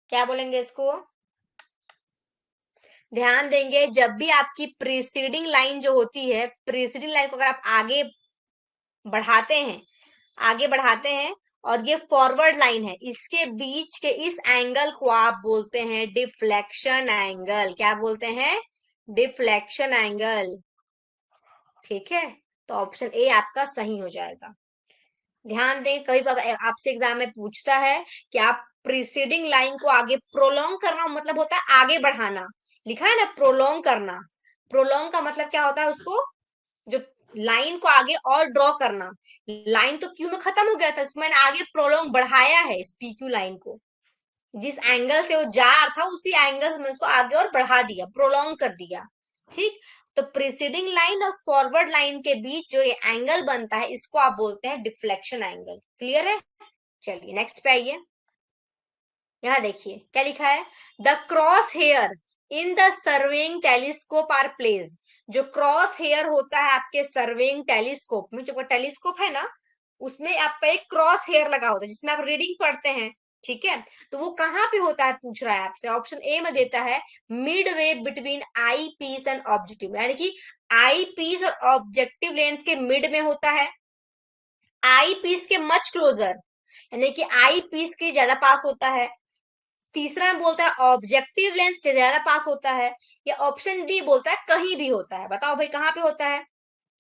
क्या बोलेंगे इसको? ध्यान देंगे, जब भी आपकी प्रीसीडिंग लाइन जो होती है, प्रीसीडिंग लाइन को अगर आप आगे बढ़ाते हैं, आगे बढ़ाते हैं, और ये फॉरवर्ड लाइन है, इसके बीच के इस एंगल को आप बोलते हैं डिफ्लेक्शन एंगल। क्या बोलते हैं, डिफ्लेक्शन एंगल। ठीक है, तो ऑप्शन ए आपका सही हो जाएगा। ध्यान दें, कभी आपसे एग्जाम में पूछता है कि आप प्रीसीडिंग लाइन को आगे प्रोलोंग करना मतलब होता है आगे बढ़ाना, लिखा है ना प्रोलोंग करना, प्रोलोंग का मतलब क्या होता है, उसको जो लाइन को आगे और ड्रॉ करना, लाइन तो क्यू में खत्म हो गया था, उसमें मैंने आगे प्रोलोंग बढ़ाया है इस पी क्यू लाइन को, जिस एंगल से वो जा रहा था उसी एंगल से मैंने उसको आगे और बढ़ा दिया, प्रोलोंग कर दिया। ठीक, तो प्रीसीडिंग लाइन और फॉरवर्ड लाइन के बीच जो ये एंगल बनता है इसको आप बोलते हैं डिफ्लेक्शन एंगल। क्लियर है? चलिए नेक्स्ट पे आइए। यहाँ देखिए क्या लिखा है, the cross hair in the surveying telescope are placed. जो क्रॉस हेयर होता है आपके सर्वेइंग टेलीस्कोप में, जो टेलीस्कोप है ना उसमें आपका एक क्रॉस हेयर लगा होता है जिसमें आप रीडिंग पढ़ते हैं। ठीक है, तो वो कहाँ पे होता है पूछ रहा है आपसे, ऑप्शन ए में देता है mid way between eye piece and objective, यानी कि आई पीस और ऑब्जेक्टिव लेंस के मिड में होता है, आई पीस के मच क्लोजर, यानी कि आई पीस के ज्यादा पास होता है, तीसरा में बोलता है ऑब्जेक्टिव लेंस से ज्यादा पास होता है, या ऑप्शन डी बोलता है कहीं भी होता है। बताओ भाई कहाँ पे होता है?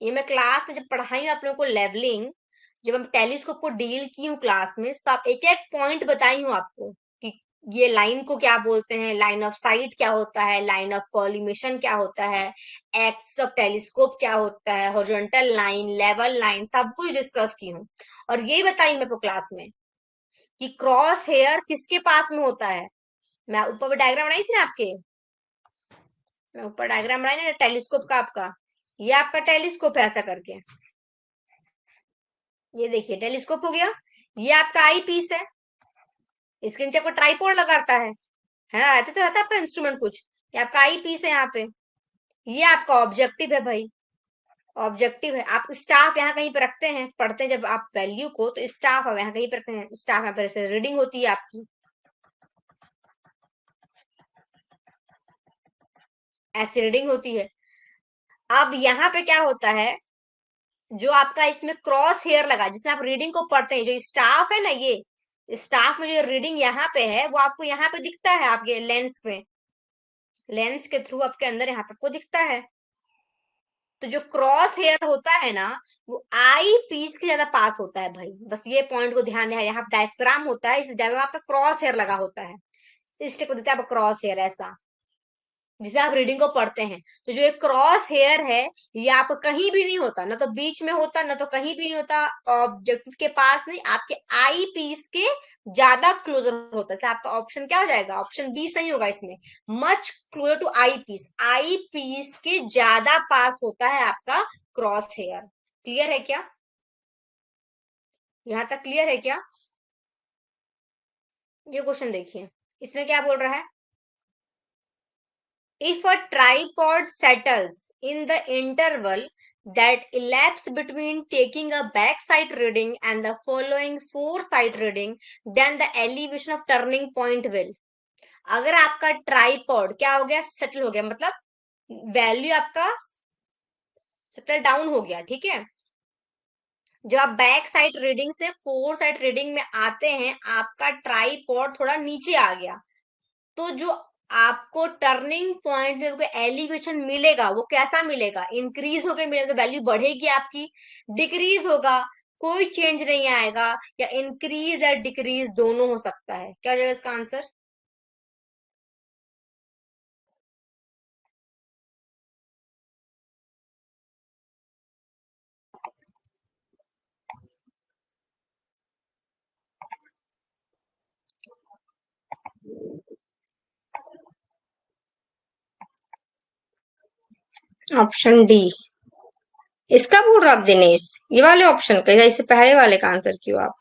ये मैं क्लास में जब पढ़ाई आप लोगों को लेवलिंग, जब हम टेलीस्कोप को डील की हूँ क्लास में, सब एक एक पॉइंट बताई हूँ आपको कि ये लाइन को क्या बोलते हैं, लाइन ऑफ साइट क्या होता है, लाइन ऑफ कॉलिमेशन क्या होता है, एक्स ऑफ टेलीस्कोप क्या होता है, हॉरिजॉन्टल लाइन, लेवल लाइन, सब कुछ डिस्कस की हूँ। और यही बताई मैं क्लास में कि क्रॉस हेयर किसके पास में होता है। मैं ऊपर डायग्राम बनाई थी ना आपके, मैं ऊपर डायग्राम बनाई ना टेलीस्कोप का आपका, ये आपका टेलीस्कोप है ऐसा करके, ये देखिए टेलीस्कोप हो गया, ये आपका आई पीस है, इसके नीचे आपको ट्राइपॉड लगाता है ना, रहते तो रहता है आपका इंस्ट्रूमेंट कुछ, ये आपका आई पीस है यहाँ पे, ये आपका ऑब्जेक्टिव है भाई, ऑब्जेक्टिव है। आप स्टाफ यहाँ कहीं पे रखते हैं, पढ़ते हैं जब आप वैल्यू को, तो स्टाफ यहाँ कहीं पे रखते हैं, स्टाफ यहाँ पे रीडिंग होती है आपकी, ऐसी रीडिंग होती है। अब यहाँ पे क्या होता है, जो आपका इसमें क्रॉस हेयर लगा जिसमें आप रीडिंग को पढ़ते हैं, जो स्टाफ है ना, स्टाफ में जो रीडिंग यहाँ पे है वो आपको यहाँ पे दिखता है, आपके लेंस पे, लेंस के थ्रू आपके अंदर यहाँ पे आपको दिखता है। तो जो क्रॉस हेयर होता है ना, वो आई पीस के ज्यादा पास होता है भाई, बस ये पॉइंट को ध्यान है। यहाँ डायफ्राम होता है, इस डायफ्राम में आपका क्रॉस हेयर लगा होता है, इस को देता है आपका क्रॉस हेयर ऐसा, जिसे आप रीडिंग को पढ़ते हैं। तो जो एक क्रॉस हेयर है, ये आपको कहीं भी नहीं होता, ना तो बीच में होता, ना तो कहीं भी नहीं होता, ऑब्जेक्टिव के पास नहीं, आपके आई पीस के ज्यादा क्लोजर होता है। इसलिए आपका ऑप्शन क्या हो जाएगा, ऑप्शन बी सही होगा इसमें, much closer to eye piece, eye piece के ज्यादा पास होता है आपका क्रॉस हेयर। क्लियर है क्या, यहां तक क्लियर है क्या? ये क्वेश्चन देखिए, इसमें क्या बोल रहा है, if a tripod settles in the interval that elapses between taking a backside reading and the following foresight reading, then the elevation of turning point will, अगर आपका ट्राइपॉड क्या हो गया, सेटल हो गया, मतलब वैल्यू आपका सेटल डाउन हो गया, ठीक है, जब आप बैक साइड रीडिंग से फोर साइड रीडिंग में आते हैं, आपका ट्राइपॉड थोड़ा नीचे आ गया, तो जो आपको टर्निंग पॉइंट में आपको एलिवेशन मिलेगा वो कैसा मिलेगा, इंक्रीज होकर मिलेगा, तो वैल्यू बढ़ेगी आपकी, डिक्रीज होगा, कोई चेंज नहीं आएगा, या इंक्रीज या डिक्रीज दोनों हो सकता है। क्या हो जाएगा इसका आंसर? ऑप्शन डी इसका बोल रहा आप दिनेश, ये वाले ऑप्शन का या इससे पहले वाले का आंसर क्यों आप?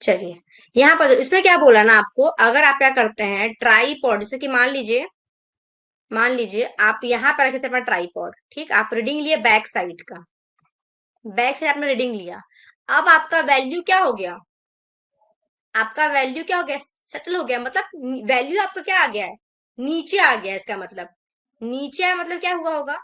चलिए, यहाँ पर इसमें क्या बोला ना आपको, अगर आप क्या करते हैं ट्राईपॉड, जैसे कि मान लीजिए आप यहाँ पर रखे थे अपना ट्राईपॉड, ठीक, आप रीडिंग लिए बैक साइड का, बैक साइड आपने रीडिंग लिया, अब आपका वैल्यू क्या हो गया, आपका वैल्यू क्या हो गया, सेटल हो गया, मतलब वैल्यू आपका क्या आ गया है, नीचे आ गया है, इसका मतलब नीचे है, मतलब क्या हुआ होगा,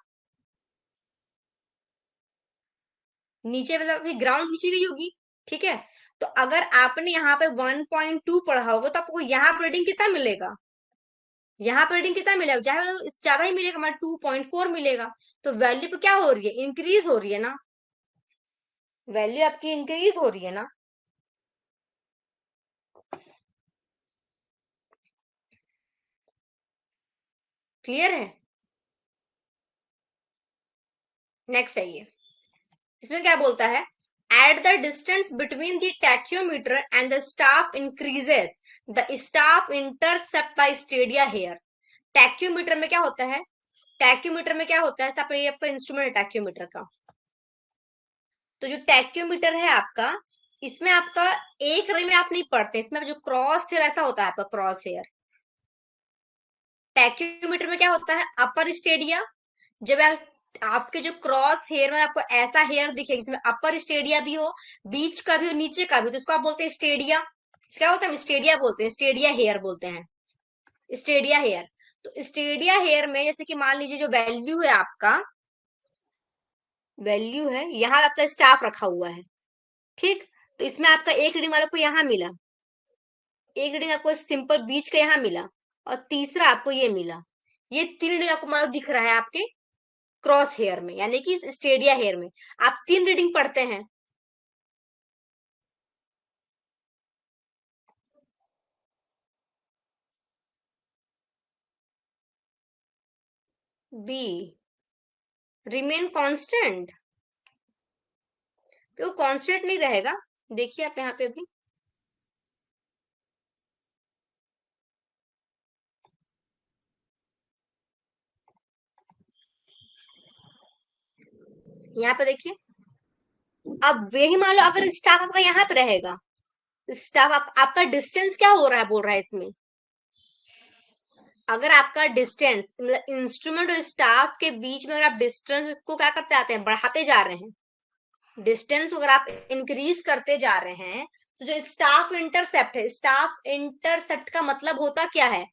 नीचे मतलब अभी ग्राउंड नीचे गई होगी, ठीक है। तो अगर आपने यहाँ पे 1.2 पढ़ा होगा, तो आपको यहाँ पर रीडिंग कितना मिलेगा, यहाँ पर रीडिंग कितना मिलेगा, चाहे इससे ज्यादा ही मिलेगा, मतलब 2.4 मिलेगा। तो वैल्यू पे क्या हो रही है, इंक्रीज हो रही है ना, वैल्यू आपकी इंक्रीज हो रही है ना। क्लियर है? नेक्स्ट चाहिए, इसमें क्या बोलता है, at the distance between the tacheometer and the staff increases, the staff intercept by stadia hair. Tacheometer में क्या होता है, टैक्योमीटर में क्या होता है, सब ये आपका इंस्ट्रूमेंट है टैक्योमीटर का। तो जो टैक्योमीटर है आपका, इसमें आपका एक रे में आप नहीं पढ़ते, इसमें जो क्रॉस हेयर ऐसा होता है आपका क्रॉस हेयर। टैक्योमीटर में क्या होता है, अपर स्टेडिया, जब आपके जो क्रॉस हेयर में आपको ऐसा हेयर दिखे जिसमें अपर स्टेडिया भी हो, बीच का भी हो, नीचे का भी, तो उसको आप बोलते हैं स्टेडिया। क्या होता है, स्टेडिया बोलते हैं, स्टेडिया हेयर बोलते हैं, स्टेडिया हेयर। तो स्टेडिया हेयर में जैसे कि मान लीजिए जो वैल्यू है आपका, वैल्यू है यहाँ आपका स्टाफ रखा हुआ है, ठीक, तो इसमें आपका एक रीडिंग वाले को यहाँ मिला, एक रीडिंग आपको सिंपल बीच का यहाँ मिला, और तीसरा आपको ये मिला, ये तीन रीडिंग आपको मान लो दिख रहा है आपके क्रॉस हेयर में, यानी कि स्टेडिया हेयर में आप तीन रीडिंग पढ़ते हैं। बी, रिमेन कांस्टेंट, तो कांस्टेंट नहीं रहेगा, देखिए आप यहाँ पे भी, यहाँ पे देखिए, अब यही मान लो अगर स्टाफ आपका यहाँ पे रहेगा, स्टाफ आपका डिस्टेंस क्या हो रहा है बोल रहा है इसमें, अगर आपका डिस्टेंस मतलब इंस्ट्रूमेंट और स्टाफ के बीच में अगर आप डिस्टेंस को क्या करते आते हैं, बढ़ाते जा रहे हैं, डिस्टेंस अगर आप इंक्रीज करते जा रहे हैं, तो जो स्टाफ इंटरसेप्ट है, स्टाफ इंटरसेप्ट का मतलब होता क्या है,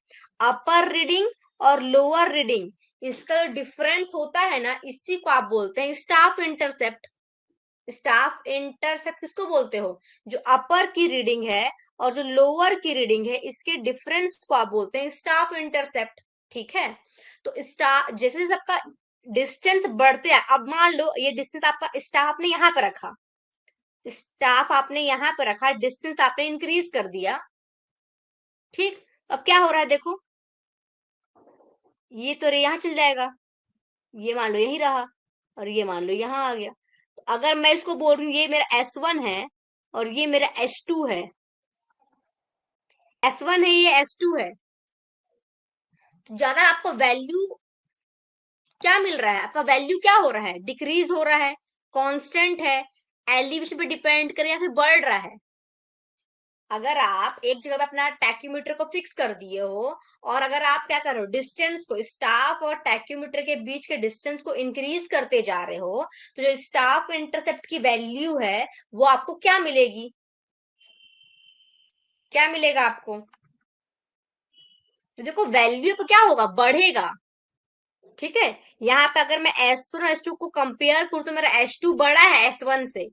अपर रीडिंग और लोअर रीडिंग, इसका जो डिफरेंस होता है ना, इसी को आप बोलते हैं स्टाफ इंटरसेप्ट। स्टाफ इंटरसेप्ट किसको बोलते हो, जो अपर की रीडिंग है और जो लोअर की रीडिंग है, इसके डिफरेंस को आप बोलते हैं स्टाफ इंटरसेप्ट। ठीक है, तो स्टाफ जैसे जैसे आपका डिस्टेंस बढ़ते हैं, अब मान लो ये डिस्टेंस आपका स्टाफ ने यहाँ पर रखा, स्टाफ आपने यहाँ पर रखा, डिस्टेंस आपने इंक्रीज कर दिया, ठीक, अब क्या हो रहा है देखो, ये तो रे यहाँ चल जाएगा, ये मान लो यही रहा, और ये मान लो यहाँ आ गया। तो अगर मैं इसको बोल रही हूँ ये मेरा S1 है और ये मेरा S2 है, S1 है ये S2 है, तो ज्यादा आपको वैल्यू क्या मिल रहा है, आपका वैल्यू क्या हो रहा है, डिक्रीज हो रहा है, कांस्टेंट है, एलिवेशन पे डिपेंड करे या फिर बढ़ रहा है। अगर आप एक जगह पे अपना टैक्यूमीटर को फिक्स कर दिए हो और अगर आप क्या कर रहे हो, डिस्टेंस को, स्टाफ और टैक्यूमीटर के बीच के डिस्टेंस को इंक्रीज करते जा रहे हो, तो जो स्टाफ इंटरसेप्ट की वैल्यू है वो आपको क्या मिलेगी, क्या मिलेगा आपको, तो देखो वैल्यू पे क्या होगा, बढ़ेगा। ठीक है, यहाँ पे अगर मैं S1 और S2 को कंपेयर करूँ तो मेरा S2 बड़ा है S1 से,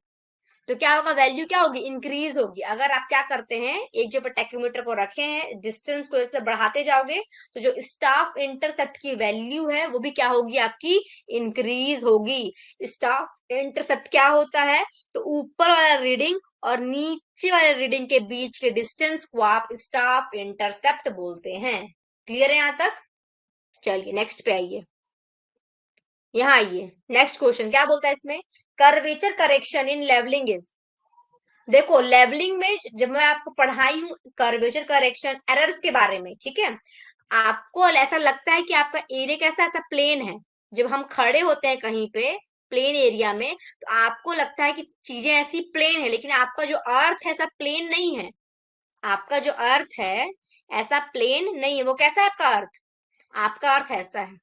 तो क्या होगा, वैल्यू क्या होगी, इंक्रीज होगी। अगर आप क्या करते हैं, एक जगह टैक्योमीटर को रखे हैं, डिस्टेंस को जैसे बढ़ाते जाओगे, तो जो स्टाफ इंटरसेप्ट की वैल्यू है वो भी क्या होगी, आपकी इंक्रीज होगी। स्टाफ इंटरसेप्ट क्या होता है, तो ऊपर वाला रीडिंग और नीचे वाले रीडिंग के बीच के डिस्टेंस को आप स्टाफ इंटरसेप्ट बोलते हैं। क्लियर है यहाँ तक, चलिए नेक्स्ट पे आइए, यहाँ आइए, नेक्स्ट क्वेश्चन क्या बोलता है इसमें, curvature correction in levelling is, देखो लेवलिंग में जब मैं आपको पढ़ाई हूँ कर्वेचर करेक्शन एरर्स के बारे में, ठीक है, आपको ऐसा लगता है कि आपका एरिया कैसा, ऐसा प्लेन है, जब हम खड़े होते हैं कहीं पे प्लेन एरिया में, तो आपको लगता है कि चीजें ऐसी प्लेन है, लेकिन आपका जो अर्थ है ऐसा प्लेन नहीं है, आपका जो अर्थ है ऐसा प्लेन नहीं है। वो कैसा है आपका अर्थ, आपका अर्थ ऐसा है,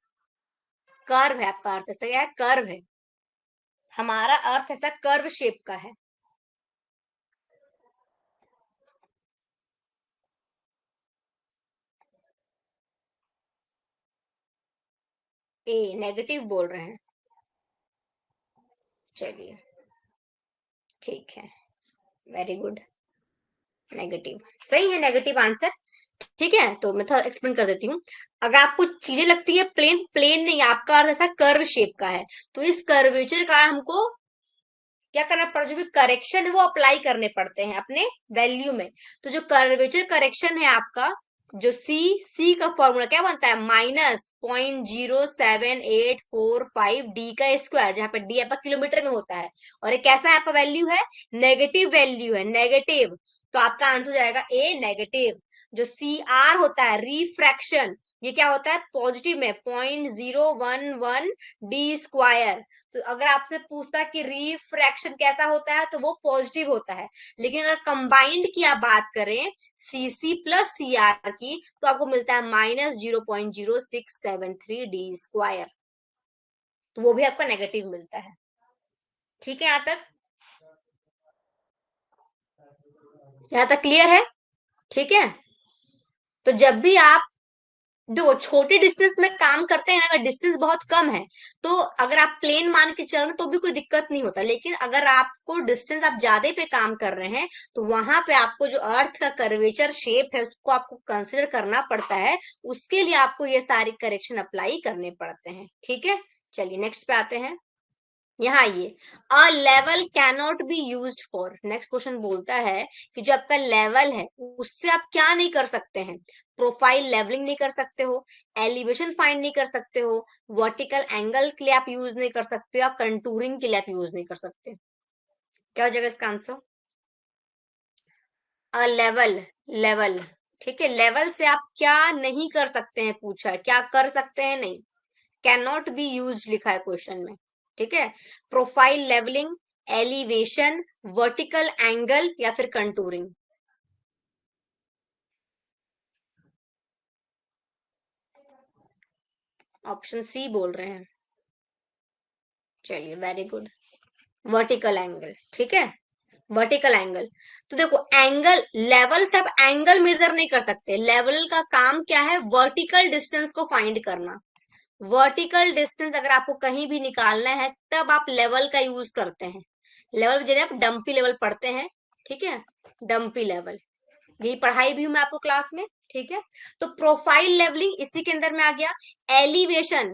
कर्व है, आपका अर्थ ऐसा क्या है, कर्व है, हमारा अर्थ ऐसा कर्व शेप का है। ए नेगेटिव बोल रहे हैं, चलिए ठीक है, वेरी गुड, नेगेटिव सही है, नेगेटिव आंसर। ठीक है, तो मैं थोड़ा एक्सप्लेन कर देती हूँ। अगर आपको चीजें लगती है प्लेन, प्लेन नहीं, आपका अर्थ ऐसा कर्व शेप का है, तो इस कर्वेचर का हमको क्या करना पड़ता है, जो भी करेक्शन है वो अप्लाई करने पड़ते हैं अपने वैल्यू में। तो जो कर्वेचर करेक्शन है आपका, जो सी का फॉर्मूला क्या बनता है, -0.07845 डी का स्क्वायर, जहां पे डी आपका किलोमीटर में होता है, और ये कैसा है आपका वैल्यू है, नेगेटिव वैल्यू है, नेगेटिव, तो आपका आंसर हो जाएगा ए नेगेटिव। जो सी आर होता है रिफ्रैक्शन, ये क्या होता है, पॉजिटिव में 0.011 डी स्क्वायर। तो अगर आपसे पूछता है कि रिफ्रैक्शन कैसा होता है, तो वो पॉजिटिव होता है, लेकिन अगर कंबाइंड की आप बात करें सी सी प्लस सी आर की, तो आपको मिलता है -0.0673 डी स्क्वायर, तो वो भी आपका नेगेटिव मिलता है। ठीक है, यहाँ तक क्लियर है, ठीक है। तो जब भी आप देखो छोटे डिस्टेंस में काम करते हैं ना, अगर डिस्टेंस बहुत कम है तो अगर आप प्लेन मान के चल रहे हैं तो भी कोई दिक्कत नहीं होता, लेकिन अगर आपको डिस्टेंस आप ज्यादा पे काम कर रहे हैं, तो वहां पे आपको जो अर्थ का कर्वेचर शेप है उसको आपको कंसिडर करना पड़ता है, उसके लिए आपको ये सारी करेक्शन अप्लाई करने पड़ते हैं। ठीक है, चलिए नेक्स्ट पे आते हैं, यहाँ ये a level cannot be used for, next question बोलता है कि जो आपका लेवल है उससे आप क्या नहीं कर सकते हैं, प्रोफाइल लेवलिंग नहीं कर सकते हो, एलिवेशन फाइंड नहीं कर सकते हो, वर्टिकल एंगल के लिए आप यूज नहीं कर सकते हो, या कंटूरिंग के लिए आप यूज नहीं कर सकते। क्या हो जाएगा इसका आंसर, अ लेवल, लेवल, ठीक है, लेवल से आप क्या नहीं कर सकते हैं पूछा है, क्या कर सकते हैं नहीं, कैन नॉट बी यूज लिखा है क्वेश्चन में। ठीक है, profile levelling, elevation, vertical angle या फिर कंटूरिंग, ऑप्शन सी बोल रहे हैं, चलिए वेरी गुड, वर्टिकल एंगल, ठीक है, वर्टिकल एंगल। तो देखो एंगल, लेवल से आप एंगल मेजर नहीं कर सकते। लेवल का काम क्या है, वर्टिकल डिस्टेंस को फाइंड करना। वर्टिकल डिस्टेंस अगर आपको कहीं भी निकालना है तब आप लेवल का यूज करते हैं। लेवल जैसे आप डंपी लेवल पढ़ते हैं, ठीक है, डंपी लेवल, यही पढ़ाई भी हूं मैं आपको क्लास में, ठीक है। तो प्रोफाइल लेवलिंग इसी के अंदर में आ गया। एलिवेशन,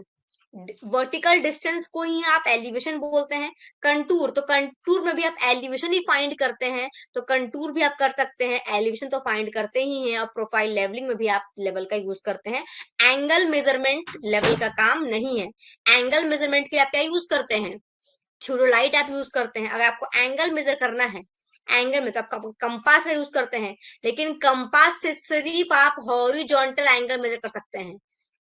वर्टिकल डिस्टेंस को ही आप एलिवेशन बोलते हैं। कंटूर, तो कंटूर में भी आप एलिवेशन ही फाइंड करते हैं, तो कंटूर भी आप कर सकते हैं, एलिवेशन तो फाइंड करते ही हैं। और प्रोफाइल लेवलिंग में भी आप लेवल का यूज करते हैं। एंगल मेजरमेंट लेवल का काम नहीं है। एंगल मेजरमेंट के लिए आप क्या यूज करते हैं, थ्योडोलाइट आप यूज करते हैं। अगर आपको एंगल मेजर करना है, एंगल में, तो आप कंपास का यूज करते हैं। लेकिन कंपास से सिर्फ आप हॉरिजॉन्टल एंगल मेजर कर सकते हैं।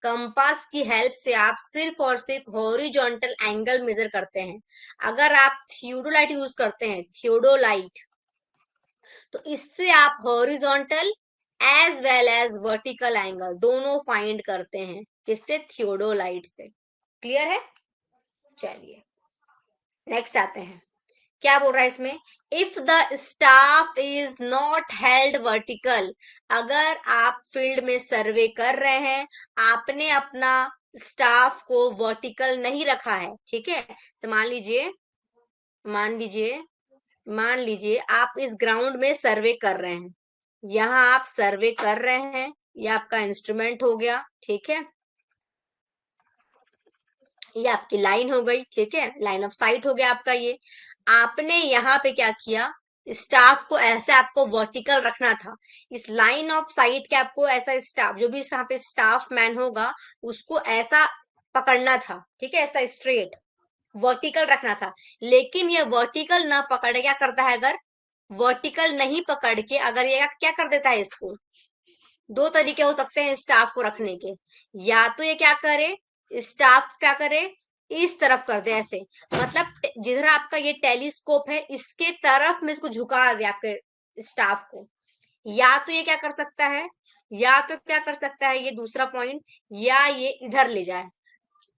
कंपास की हेल्प से आप सिर्फ और सिर्फ हॉरिजॉन्टल एंगल मेजर करते हैं। अगर आप थियोडोलाइट यूज करते हैं, थियोडोलाइट, तो इससे आप horizontal as well as vertical angle दोनों फाइंड करते हैं। किससे, थियोडोलाइट से। क्लियर है? चलिए नेक्स्ट आते हैं। क्या बोल रहा है इसमें, if the staff is not held vertical, अगर आप फील्ड में सर्वे कर रहे हैं, आपने अपना स्टाफ को वर्टिकल नहीं रखा है, ठीक है। तो मान लीजिए, मान लीजिए, मान लीजिए आप इस ग्राउंड में सर्वे कर रहे हैं, यहाँ आप सर्वे कर रहे हैं, ये आपका इंस्ट्रूमेंट हो गया, ठीक है, ये आपकी लाइन हो गई, ठीक है, लाइन ऑफ साइट हो गया आपका ये। आपने यहाँ पे क्या किया, स्टाफ को ऐसे आपको वर्टिकल रखना था। इस लाइन ऑफ साइट के आपको ऐसा स्टाफ, जो भी यहाँ पे स्टाफ मैन होगा, उसको ऐसा पकड़ना था, ठीक है, ऐसा स्ट्रेट वर्टिकल रखना था। लेकिन ये वर्टिकल ना पकड़, क्या करता है, अगर वर्टिकल नहीं पकड़ के अगर ये क्या कर देता है, इसको, दो तरीके हो सकते हैं स्टाफ को रखने के। या तो ये क्या करे, स्टाफ क्या करे, इस तरफ कर दे ऐसे, मतलब जिधर आपका ये टेलीस्कोप है इसके तरफ में इसको झुका दे आपके स्टाफ को। या तो ये क्या कर सकता है, या तो क्या कर सकता है, ये दूसरा पॉइंट, या ये इधर ले जाए,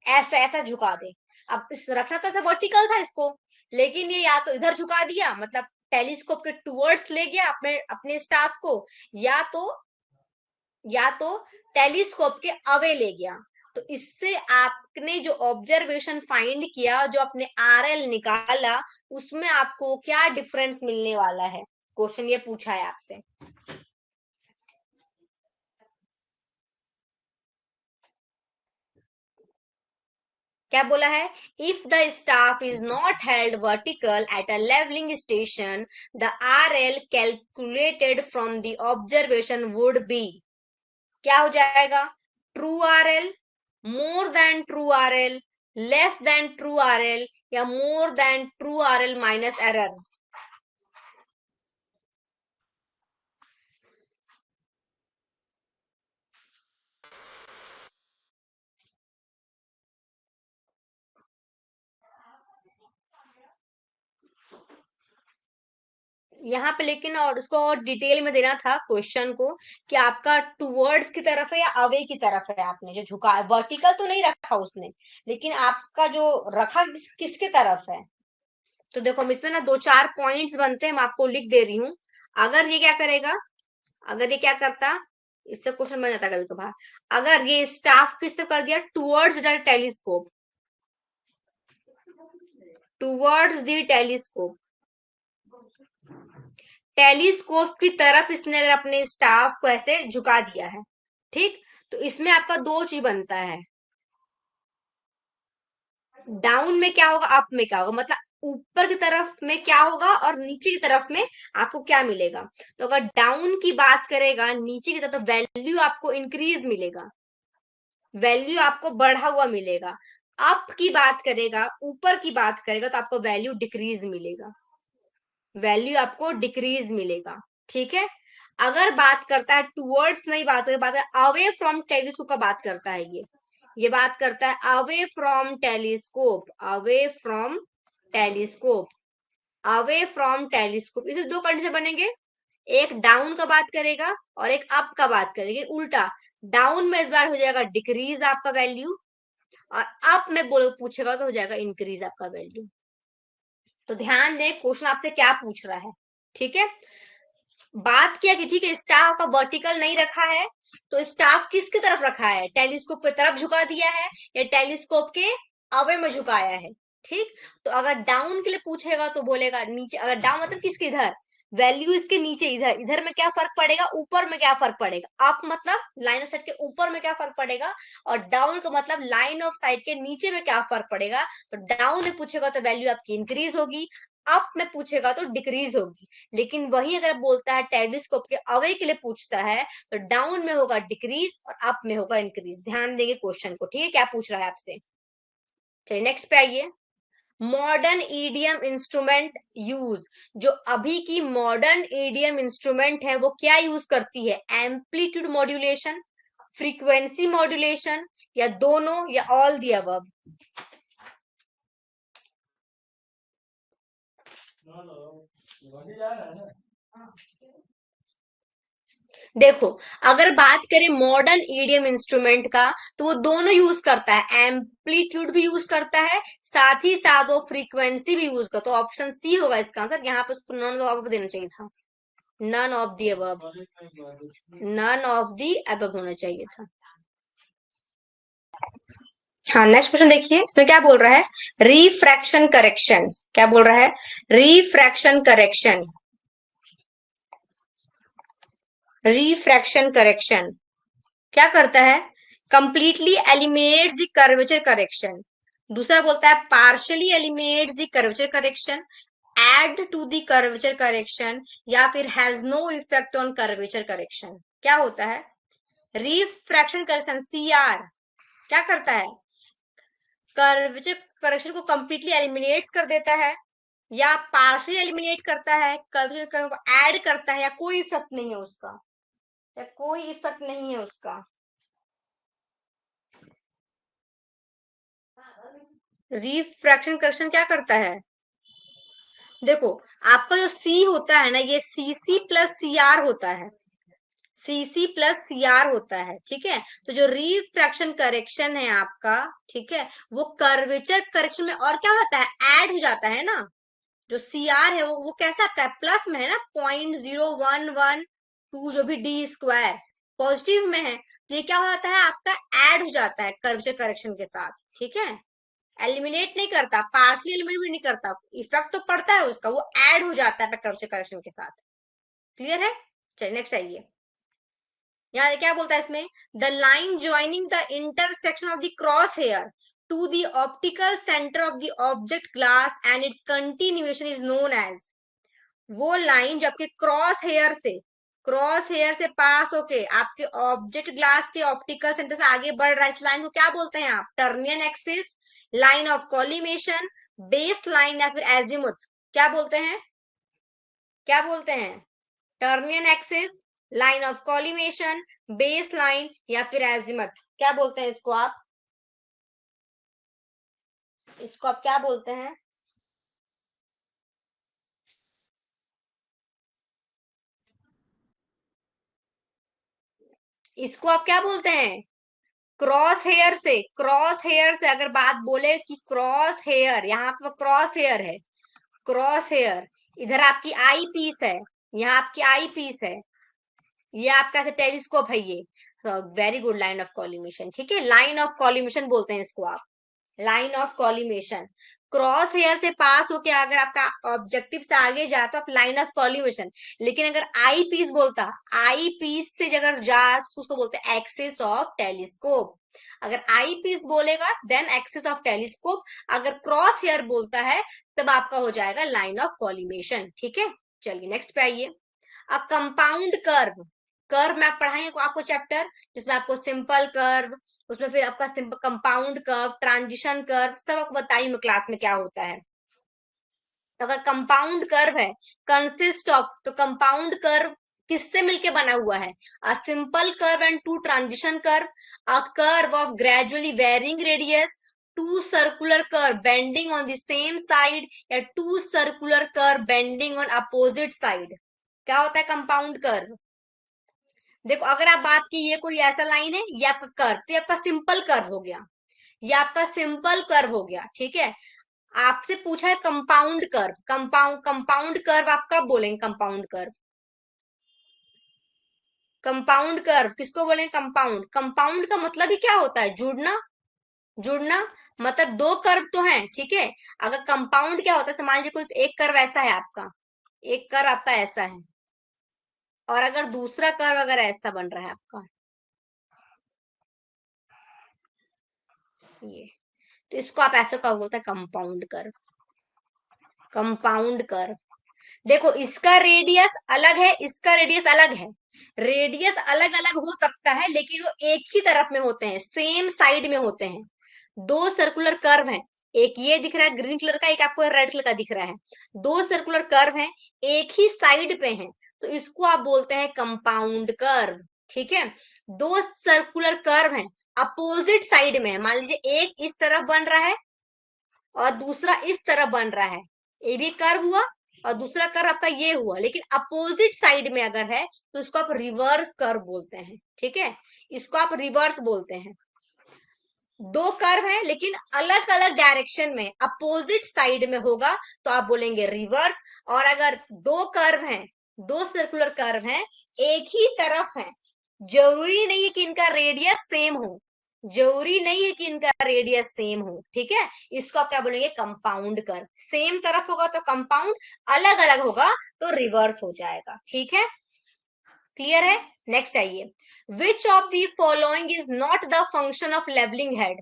ऐसा ऐसा झुका दे। अब इस रखना तो ऐसा वर्टिकल था इसको, लेकिन ये या तो इधर झुका दिया, मतलब टेलीस्कोप के टुवर्ड्स ले गया अपने अपने स्टाफ को, या तो, या तो टेलीस्कोप के अवे ले गया। तो इससे आपने जो ऑब्जर्वेशन फाइंड किया, जो अपने आरएल निकाला, उसमें आपको क्या डिफरेंस मिलने वाला है, क्वेश्चन ये पूछा है आपसे। क्या बोला है, if the staff is not held vertical at a levelling station, the RL calculated from the observation would be, क्या हो जाएगा, true RL, more than true RL, less than true RL, या more than true RL minus error. यहाँ पे लेकिन और उसको और डिटेल में देना था क्वेश्चन को, कि आपका टूवर्ड्स की तरफ है या अवे की तरफ है। आपने जो झुका, वर्टिकल तो नहीं रखा उसने, लेकिन आपका जो रखा किसके तरफ है। तो देखो हम इसमें ना दो चार पॉइंट्स बनते हैं, मैं आपको लिख दे रही हूँ। अगर ये क्या करेगा, अगर ये क्या करता, इससे क्वेश्चन बन जाता कभी कभार। अगर ये स्टाफ किस तरफ कर दिया, towards the telescope, towards the telescope, telescope की तरफ इसने अगर अपने स्टाफ को ऐसे झुका दिया है, ठीक, तो इसमें आपका दो चीज बनता है। डाउन में क्या होगा, अप में क्या होगा, मतलब ऊपर की तरफ में क्या होगा और नीचे की तरफ में आपको क्या मिलेगा। तो अगर डाउन की बात करेगा नीचे की तरफ, तो वैल्यू आपको इंक्रीज मिलेगा, वैल्यू आपको बढ़ा हुआ मिलेगा। अप की बात करेगा, ऊपर की बात करेगा, तो आपको वैल्यू डिक्रीज मिलेगा, वैल्यू आपको डिक्रीज मिलेगा, ठीक है। अगर बात करता है टूवर्ड्स, नहीं बात कर, बात है अवे फ्रॉम टेलीस्कोप का बात करता है, ये बात करता है away from telescope, away from telescope, away from telescope. इसे दो कंडीशन बनेंगे, एक डाउन का बात करेगा और एक अप का बात करेगा। उल्टा, डाउन में इस बार हो जाएगा डिक्रीज आपका वैल्यू, और अप में बोल पूछेगा तो हो जाएगा इंक्रीज आपका वैल्यू। तो ध्यान दें क्वेश्चन आपसे क्या पूछ रहा है, ठीक है। बात किया कि ठीक है स्टाफ का वर्टिकल नहीं रखा है, तो स्टाफ किसकी तरफ रखा है, टेलीस्कोप की तरफ झुका दिया है या टेलीस्कोप के अवे में झुकाया है। ठीक, तो अगर डाउन के लिए पूछेगा तो बोलेगा नीचे, अगर डाउन मतलब किसके इधर, वैल्यू इसके नीचे, इधर इधर में क्या फर्क पड़ेगा, ऊपर में क्या फर्क पड़ेगा, अप मतलब लाइन ऑफ साइट के ऊपर में क्या फर्क पड़ेगा, और डाउन का मतलब लाइन ऑफ साइट के नीचे में क्या फर्क पड़ेगा। तो डाउन में पूछेगा तो वैल्यू आपकी इंक्रीज होगी, अप में पूछेगा तो डिक्रीज होगी। लेकिन वही अगर बोलता है टेलीस्कोप के अवे के लिए पूछता है तो डाउन में होगा डिक्रीज और अप में होगा इंक्रीज। ध्यान देंगे क्वेश्चन को, ठीक है, क्या पूछ रहा है आपसे। चलिए नेक्स्ट पे आइए। मॉडर्न ईडीएम इंस्ट्रूमेंट यूज, जो अभी की मॉडर्न ईडीएम इंस्ट्रूमेंट है वो क्या यूज करती है, एम्पलीट्यूड मॉड्यूलेशन, फ्रीक्वेंसी मॉड्यूलेशन, या दोनों, या ऑल दी अबव। देखो, अगर बात करें मॉडर्न ईडीएम इंस्ट्रूमेंट का तो वो दोनों यूज करता है, एम्पलीट्यूड भी यूज करता है, साथ ही साथ वो फ्रीक्वेंसी भी यूज करता है। तो ऑप्शन सी होगा इसका आंसर, यहाँ पे उसको नॉन ऑफ देना चाहिए था, none of the above, none of the above होना चाहिए था। हाँ नेक्स्ट क्वेश्चन देखिए, इसमें क्या बोल रहा है, रिफ्रैक्शन करेक्शन, क्या बोल रहा है, रिफ्रैक्शन करेक्शन, रिफ्रैक्शन करेक्शन क्या करता है, completely eliminates the curvature correction. दूसरा बोलता है partially eliminates the curvature correction, add to the curvature correction, या फिर has no effect on curvature correction. क्या होता है, रिफ्रैक्शन करेक्शन सीआर क्या करता है, कर्वेचर करेक्शन को कंप्लीटली एलिमिनेट कर देता है, या पार्शियली एलिमिनेट करता है, कर्वेचर करेक्शन को ऐड करता है, या कोई इफेक्ट नहीं है उसका, या कोई इफेक्ट नहीं है उसका। रिफ्रैक्शन करेक्शन क्या करता है, देखो आपका जो सी होता है ना, ये सी सी प्लस सी आर होता है, सी सी प्लस सी आर होता है, ठीक है। तो जो रिफ्रैक्शन करेक्शन है आपका, ठीक है, वो कर्वेचर करेक्शन में और क्या होता है, ऐड हो जाता है ना। जो सी आर है वो कैसा आपका है, प्लस में है ना, 0.011 2 जो भी डी स्क्वायर पॉजिटिव में है, तो ये क्या हो जाता है आपका, ऐड हो जाता है कर्वेचर करेक्शन के साथ, ठीक है। एलिमिनेट नहीं करता, पार्शली एलिमिनेट भी नहीं करता, इफेक्ट तो पड़ता है उसका, वो ऐड हो जाता है कर्वेचर करेक्शन के साथ। क्लियर है, चलिए नेक्स्ट आइए। यहाँ क्या बोलता है इसमें, the line joining the intersection of the cross hair to the optical centre of the object glass and its continuation is known as, वो लाइन जो आपके क्रॉस हेयर से पास होके आपके ऑब्जेक्ट ग्लास के ऑप्टिकल सेंटर से आगे बढ़ रहा है, इस लाइन को क्या बोलते हैं आप, trunnion axis, line of collimation, base line, या फिर एजिमुथ। क्या बोलते हैं, क्या बोलते हैं, trunnion axis, line of collimation, base line, या फिर एजिमुथ। क्या बोलते हैं इसको आप, इसको आप क्या बोलते हैं, इसको आप क्या बोलते हैं, क्रॉस हेयर से अगर बात बोले कि क्रॉस हेयर, यहाँ पे क्रॉस हेयर है, क्रॉस हेयर, इधर आपकी आई पीस है, यहाँ आपकी आई पीस है, ये आपका ऐसे टेलीस्कोप है ये, very good, line of collimation, ठीक है, लाइन ऑफ कॉलिमेशन बोलते हैं इसको आप, line of collimation. Cross hair से पास होके अगर आपका ऑब्जेक्टिव से आगे जाता आप लाइन ऑफ कॉलिमेशन, लेकिन अगर आई पीस बोलता, आई पीस से अगर जा तो उसको बोलते हैं एक्सिस ऑफ टेलीस्कोप। अगर आई पीस बोलेगा देन एक्सिस ऑफ टेलीस्कोप, अगर क्रॉस हेयर बोलता है तब आपका हो जाएगा लाइन ऑफ कॉलिमेशन, ठीक है। चलिए नेक्स्ट पे आइए, अ कंपाउंड कर्व, कर्व में आप पढ़ाएंगे आपको चैप्टर जिसमें आपको सिंपल कर्व, उसमें फिर आपका simple compound curve, transition curve, सब आपको बताइए मैं क्लास में क्या होता है। तो अगर कंपाउंड कर्व है, कंसिस्ट ऑफ, तो कंपाउंड कर्व किससे मिलके बना हुआ है, a simple curve and two transition curve, a curve of gradually varying radius, two circular curve bending on the same side, या two circular curve bending on opposite side. क्या होता है कंपाउंड कर्व, देखो अगर आप बात की ये कोई ऐसा लाइन है, ये आपका कर्व, तो ये आपका सिंपल कर्व हो गया, ये आपका सिंपल कर्व हो गया, ठीक है। आपसे पूछा है कंपाउंड कर्व, कंपाउंड कर्व आप कब बोलेंगे? कंपाउंड कर्व, कंपाउंड कर्व किसको बोलेंगे? कंपाउंड, कंपाउंड का मतलब ही क्या होता है? जुड़ना, जुड़ना। मतलब दो कर्व तो हैं, ठीक है। अगर कंपाउंड क्या होता है, मान लीजिए कोई एक कर्व ऐसा है आपका, एक कर्व आपका ऐसा है, और अगर दूसरा कर्व अगर ऐसा बन रहा है आपका, ये, तो इसको आप ऐसे कर्व बोलते हैं कंपाउंड कर्व, कंपाउंड कर्व। देखो इसका रेडियस अलग है, इसका रेडियस अलग है, रेडियस अलग अलग हो सकता है लेकिन वो एक ही तरफ में होते हैं, सेम साइड में होते हैं। दो सर्कुलर कर्व हैं, एक ये दिख रहा है ग्रीन कलर का, एक आपको रेड कलर का दिख रहा है, दो सर्कुलर कर्व हैं, एक ही साइड पे हैं, तो इसको आप बोलते हैं कंपाउंड कर्व, ठीक है। दो सर्कुलर कर्व हैं, अपोजिट साइड में है, मान लीजिए एक इस तरफ बन रहा है और दूसरा इस तरफ बन रहा है, ये भी कर्व हुआ और दूसरा कर्व आपका ये हुआ, लेकिन अपोजिट साइड में अगर है तो इसको आप रिवर्स कर्व बोलते हैं, ठीक है। इसको आप रिवर्स बोलते हैं। दो कर्व है लेकिन अलग अलग डायरेक्शन में, अपोजिट साइड में होगा तो आप बोलेंगे रिवर्स। और अगर दो कर्व हैं, दो सर्कुलर कर्व हैं, एक ही तरफ है, जरूरी नहीं है कि इनका रेडियस सेम हो, जरूरी नहीं है कि इनका रेडियस सेम हो, ठीक है। इसको आप क्या बोलेंगे? Compound curve. सेम तरफ होगा तो कंपाउंड, अलग अलग होगा तो रिवर्स हो जाएगा, ठीक है। क्लियर है? नेक्स्ट आइए, which of the following is not the function of levelling head?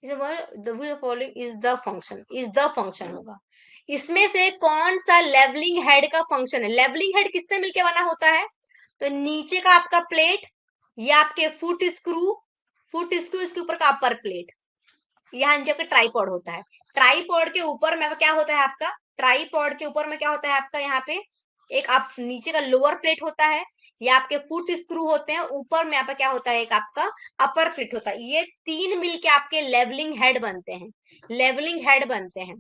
Following is the function, is the function होगा, इसमें से कौन सा लेवलिंग हेड का फंक्शन है? लेवलिंग हेड किससे मिलके बना होता है? तो नीचे का आपका प्लेट, या आपके फुट स्क्रू, फुट स्क्रू इसके ऊपर का अपर प्लेट, यहाँ नीचे आपका ट्राईपॉड होता है, ट्राईपॉड के ऊपर में क्या होता है आपका? ट्राईपॉड के ऊपर में क्या होता है आपका? यहाँ पे एक आप नीचे का लोअर प्लेट होता है, या आपके फुट स्क्रू होते हैं, ऊपर में यहाँ पे क्या होता है? एक आपका अपर प्लेट होता है। ये तीन मिलके आपके लेवलिंग हेड बनते हैं, लेवलिंग हेड बनते हैं।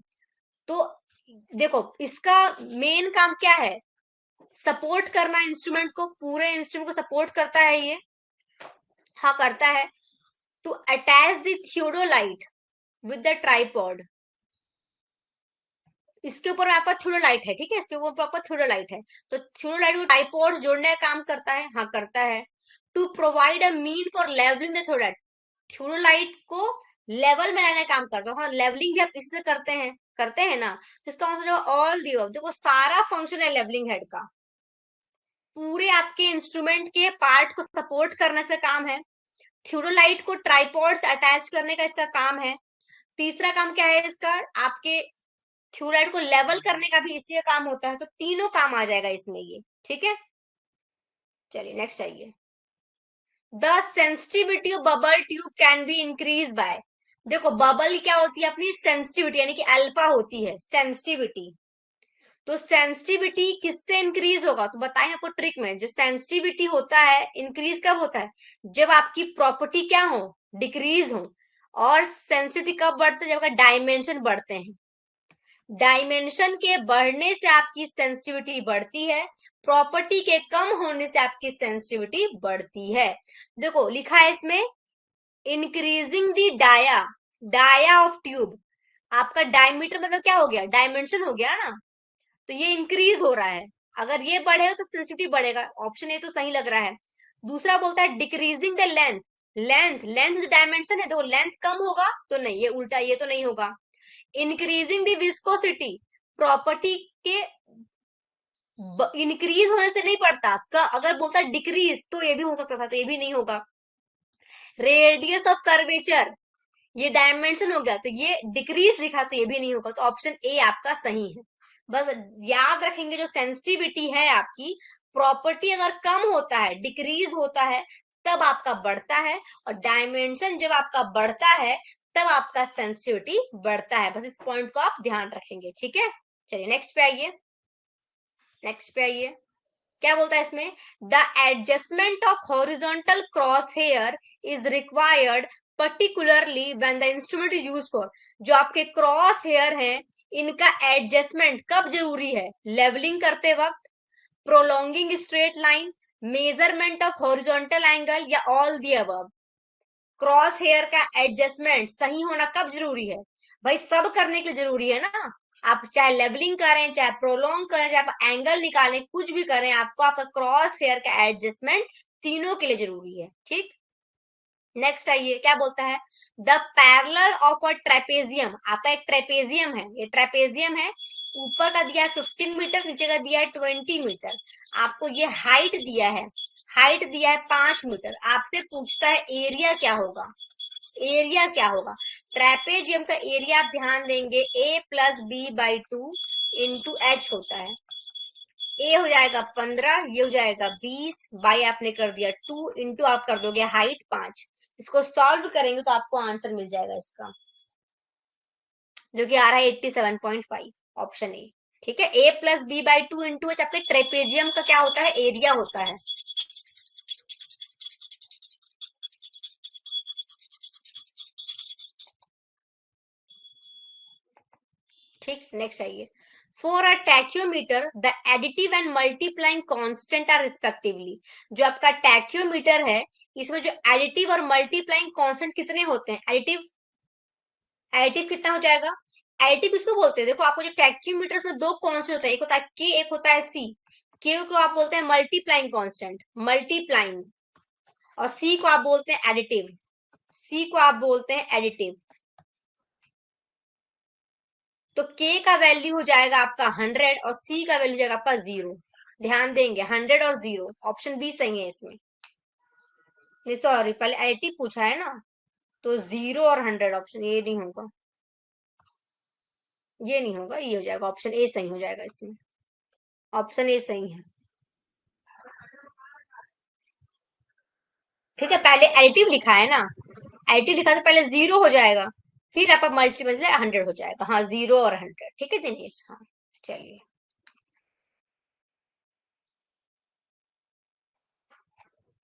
तो देखो इसका मेन काम क्या है? सपोर्ट करना इंस्ट्रूमेंट को, पूरे इंस्ट्रूमेंट को सपोर्ट करता है ये, हाँ करता है। To attach the theodolite with the tripod, इसके ऊपर आपका थ्योडोलाइट है, ठीक है, इसके ऊपर आपका थ्योडोलाइट है, तो थ्योडोलाइट को ट्राइपॉड जोड़ने का काम करता है, हाँ करता है। To provide a mean for levelling the theodolite, theodolite को लेवल में लाने का काम करता है, हाँ लेवलिंग भी आप इससे करते हैं ना, तो इसका मतलब ऑल दी, देखो सारा फंक्शन है लेवलिंग हेड का, पूरे आपके इंस्ट्रूमेंट के पार्ट को सपोर्ट करने से काम है, थ्योडोलाइट को ट्राइपॉड से अटैच करने का इसका काम है, तीसरा काम क्या है इसका? आपके थ्योराइड को लेवल करने का भी इसी का काम होता है, तो तीनों काम आ जाएगा इसमें ये, ठीक है। चलिए नेक्स्ट आइए, the sensitivity of bubble tube can be increase by, देखो बबल क्या होती है? अपनी सेंसिटिविटी, यानी कि अल्फा होती है सेंसिटिविटी, तो सेंसिटिविटी किससे इंक्रीज होगा? तो बताएं आपको ट्रिक में, जो सेंसिटिविटी होता है इंक्रीज कब होता है? जब आपकी प्रॉपर्टी क्या हो? डिक्रीज हो। और सेंसिटिविटी कब बढ़ता है? जब आपका डायमेंशन बढ़ते हैं, डायमेंशन के बढ़ने से आपकी सेंसिटिविटी बढ़ती है, प्रॉपर्टी के कम होने से आपकी सेंसिटिविटी बढ़ती है। देखो लिखा है इसमें, increasing the dia, dia of tube, आपका डायमीटर मतलब क्या हो गया? डायमेंशन हो गया ना, तो ये इंक्रीज हो रहा है, अगर ये बढ़ेगा तो सेंसिटिविटी बढ़ेगा, ऑप्शन ए तो सही लग रहा है। दूसरा बोलता है decreasing the length, length, length जो डायमेंशन है, देखो लेंथ कम होगा तो नहीं, ये उल्टा, ये तो नहीं होगा। इंक्रीजिंग द विस्कोसिटी, प्रॉपर्टी के इंक्रीज होने से नहीं पड़ता, अगर बोलता डिक्रीज तो ये भी हो सकता था, तो ये भी नहीं होगा। रेडियस ऑफ कर्वेचर, ये डायमेंशन हो गया तो ये डिक्रीज लिखा तो ये भी नहीं होगा, तो ऑप्शन ए आपका सही है। बस याद रखेंगे, जो सेंसिटिविटी है आपकी, प्रॉपर्टी अगर कम होता है, डिक्रीज होता है, तब आपका बढ़ता है, और डायमेंशन जब आपका बढ़ता है तब आपका सेंसिटिविटी बढ़ता है, बस इस पॉइंट को आप ध्यान रखेंगे, ठीक है। चलिए नेक्स्ट पे आइए, नेक्स्ट पे आइए, क्या बोलता है इसमें? The adjustment of horizontal cross here is required particularly when the instrument is use for, जो आपके क्रॉस हेयर हैं इनका एडजस्टमेंट कब जरूरी है? लेवलिंग करते वक्त, prolonging straight line, measurement of horizontal angle, या all the above. Cross hair का एडजस्टमेंट सही होना कब जरूरी है भाई? सब करने के लिए जरूरी है ना। आप चाहे लेवलिंग करें, चाहे प्रोलॉन्ग करें, चाहे आप एंगल निकालें, कुछ भी करें, आपको आपका क्रॉस हेयर का एडजस्टमेंट तीनों के लिए जरूरी है। ठीक, नेक्स्ट आइए क्या बोलता है, the parallel of a trapezium. आपका एक ट्रेपेजियम है, ये ट्रेपेजियम है, ऊपर का दिया है 15 मीटर, नीचे का दिया है 20 मीटर। आपको ये हाइट दिया है, हाइट दिया है 5 मीटर। आपसे पूछता है एरिया क्या होगा, एरिया क्या होगा। ट्रेपेजियम का एरिया आप ध्यान देंगे a plus B by 2 into H होता है। ए हो जाएगा 15, ये हो जाएगा 20, बाई आपने कर दिया 2 इंटू आप कर दोगे हाइट 5। इसको सॉल्व करेंगे तो आपको आंसर मिल जाएगा इसका, जो कि आ रहा है 87.5, ऑप्शन ए। ठीक है, a plus B by 2 into H आपके ट्रेपेजियम का क्या होता है, एरिया होता है। ठीक, नेक्स्ट आइए, for a tacheometer the additive and multiplying constant are respectively. जो आपका टैक्योमीटर है, इसमें जो एडिटिव और मल्टीप्लाइंग कांस्टेंट कितने होते हैं, एडिटिव, एडिटिव कितना हो जाएगा, एडिटिव किसको बोलते हैं, देखो आपको जो टैक्योमीटर में दो कांस्टेंट होता है, एक होता है के, एक होता है सी। के को आप बोलते हैं मल्टीप्लाइंग कांस्टेंट, मल्टीप्लाइंग, और सी को आप बोलते हैं एडिटिव, सी को आप बोलते हैं एडिटिव। तो के का वैल्यू हो जाएगा आपका 100 और सी का वैल्यू हो जाएगा आपका 0। ध्यान देंगे 100 और 0, ऑप्शन बी सही है इसमें। नहीं सॉरी, पहले एडिटिव पूछा है ना, तो 0 और 100, ऑप्शन ये नहीं होगा, ये नहीं होगा, ये हो जाएगा, ऑप्शन ए सही हो जाएगा इसमें, ऑप्शन ए सही है। ठीक है, पहले एडिटिव लिखा है ना, एडिटिव लिखा तो पहले 0 हो जाएगा, फिर आप मल्टीपल से 100 हो जाएगा। हाँ, 0 और 100। ठीक है दिनेश, हाँ चलिए।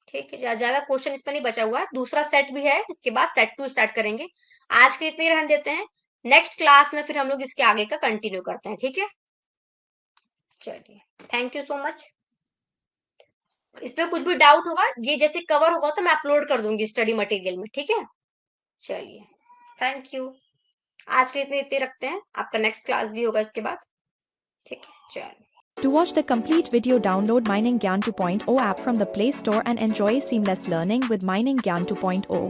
ठीक है, ज्यादा क्वेश्चन इस पर नहीं बचा हुआ है, दूसरा सेट भी है, इसके बाद सेट 2 स्टार्ट करेंगे। आज के इतने रहने देते हैं, नेक्स्ट क्लास में फिर हम लोग इसके आगे का कंटिन्यू करते हैं। ठीक है, चलिए, थैंक यू सो मच। इसमें कुछ भी डाउट होगा, ये जैसे कवर होगा तो मैं अपलोड कर दूंगी स्टडी मटेरियल में। ठीक है, चलिए, थैंक यू। आज के इतने इतने रखते हैं, आपका नेक्स्ट क्लास भी होगा इसके बाद। ठीक है, चलो। To watch the complete video, download Mining Gyan 2.0 app from the Play Store and enjoy seamless learning with Mining Gyan 2.0.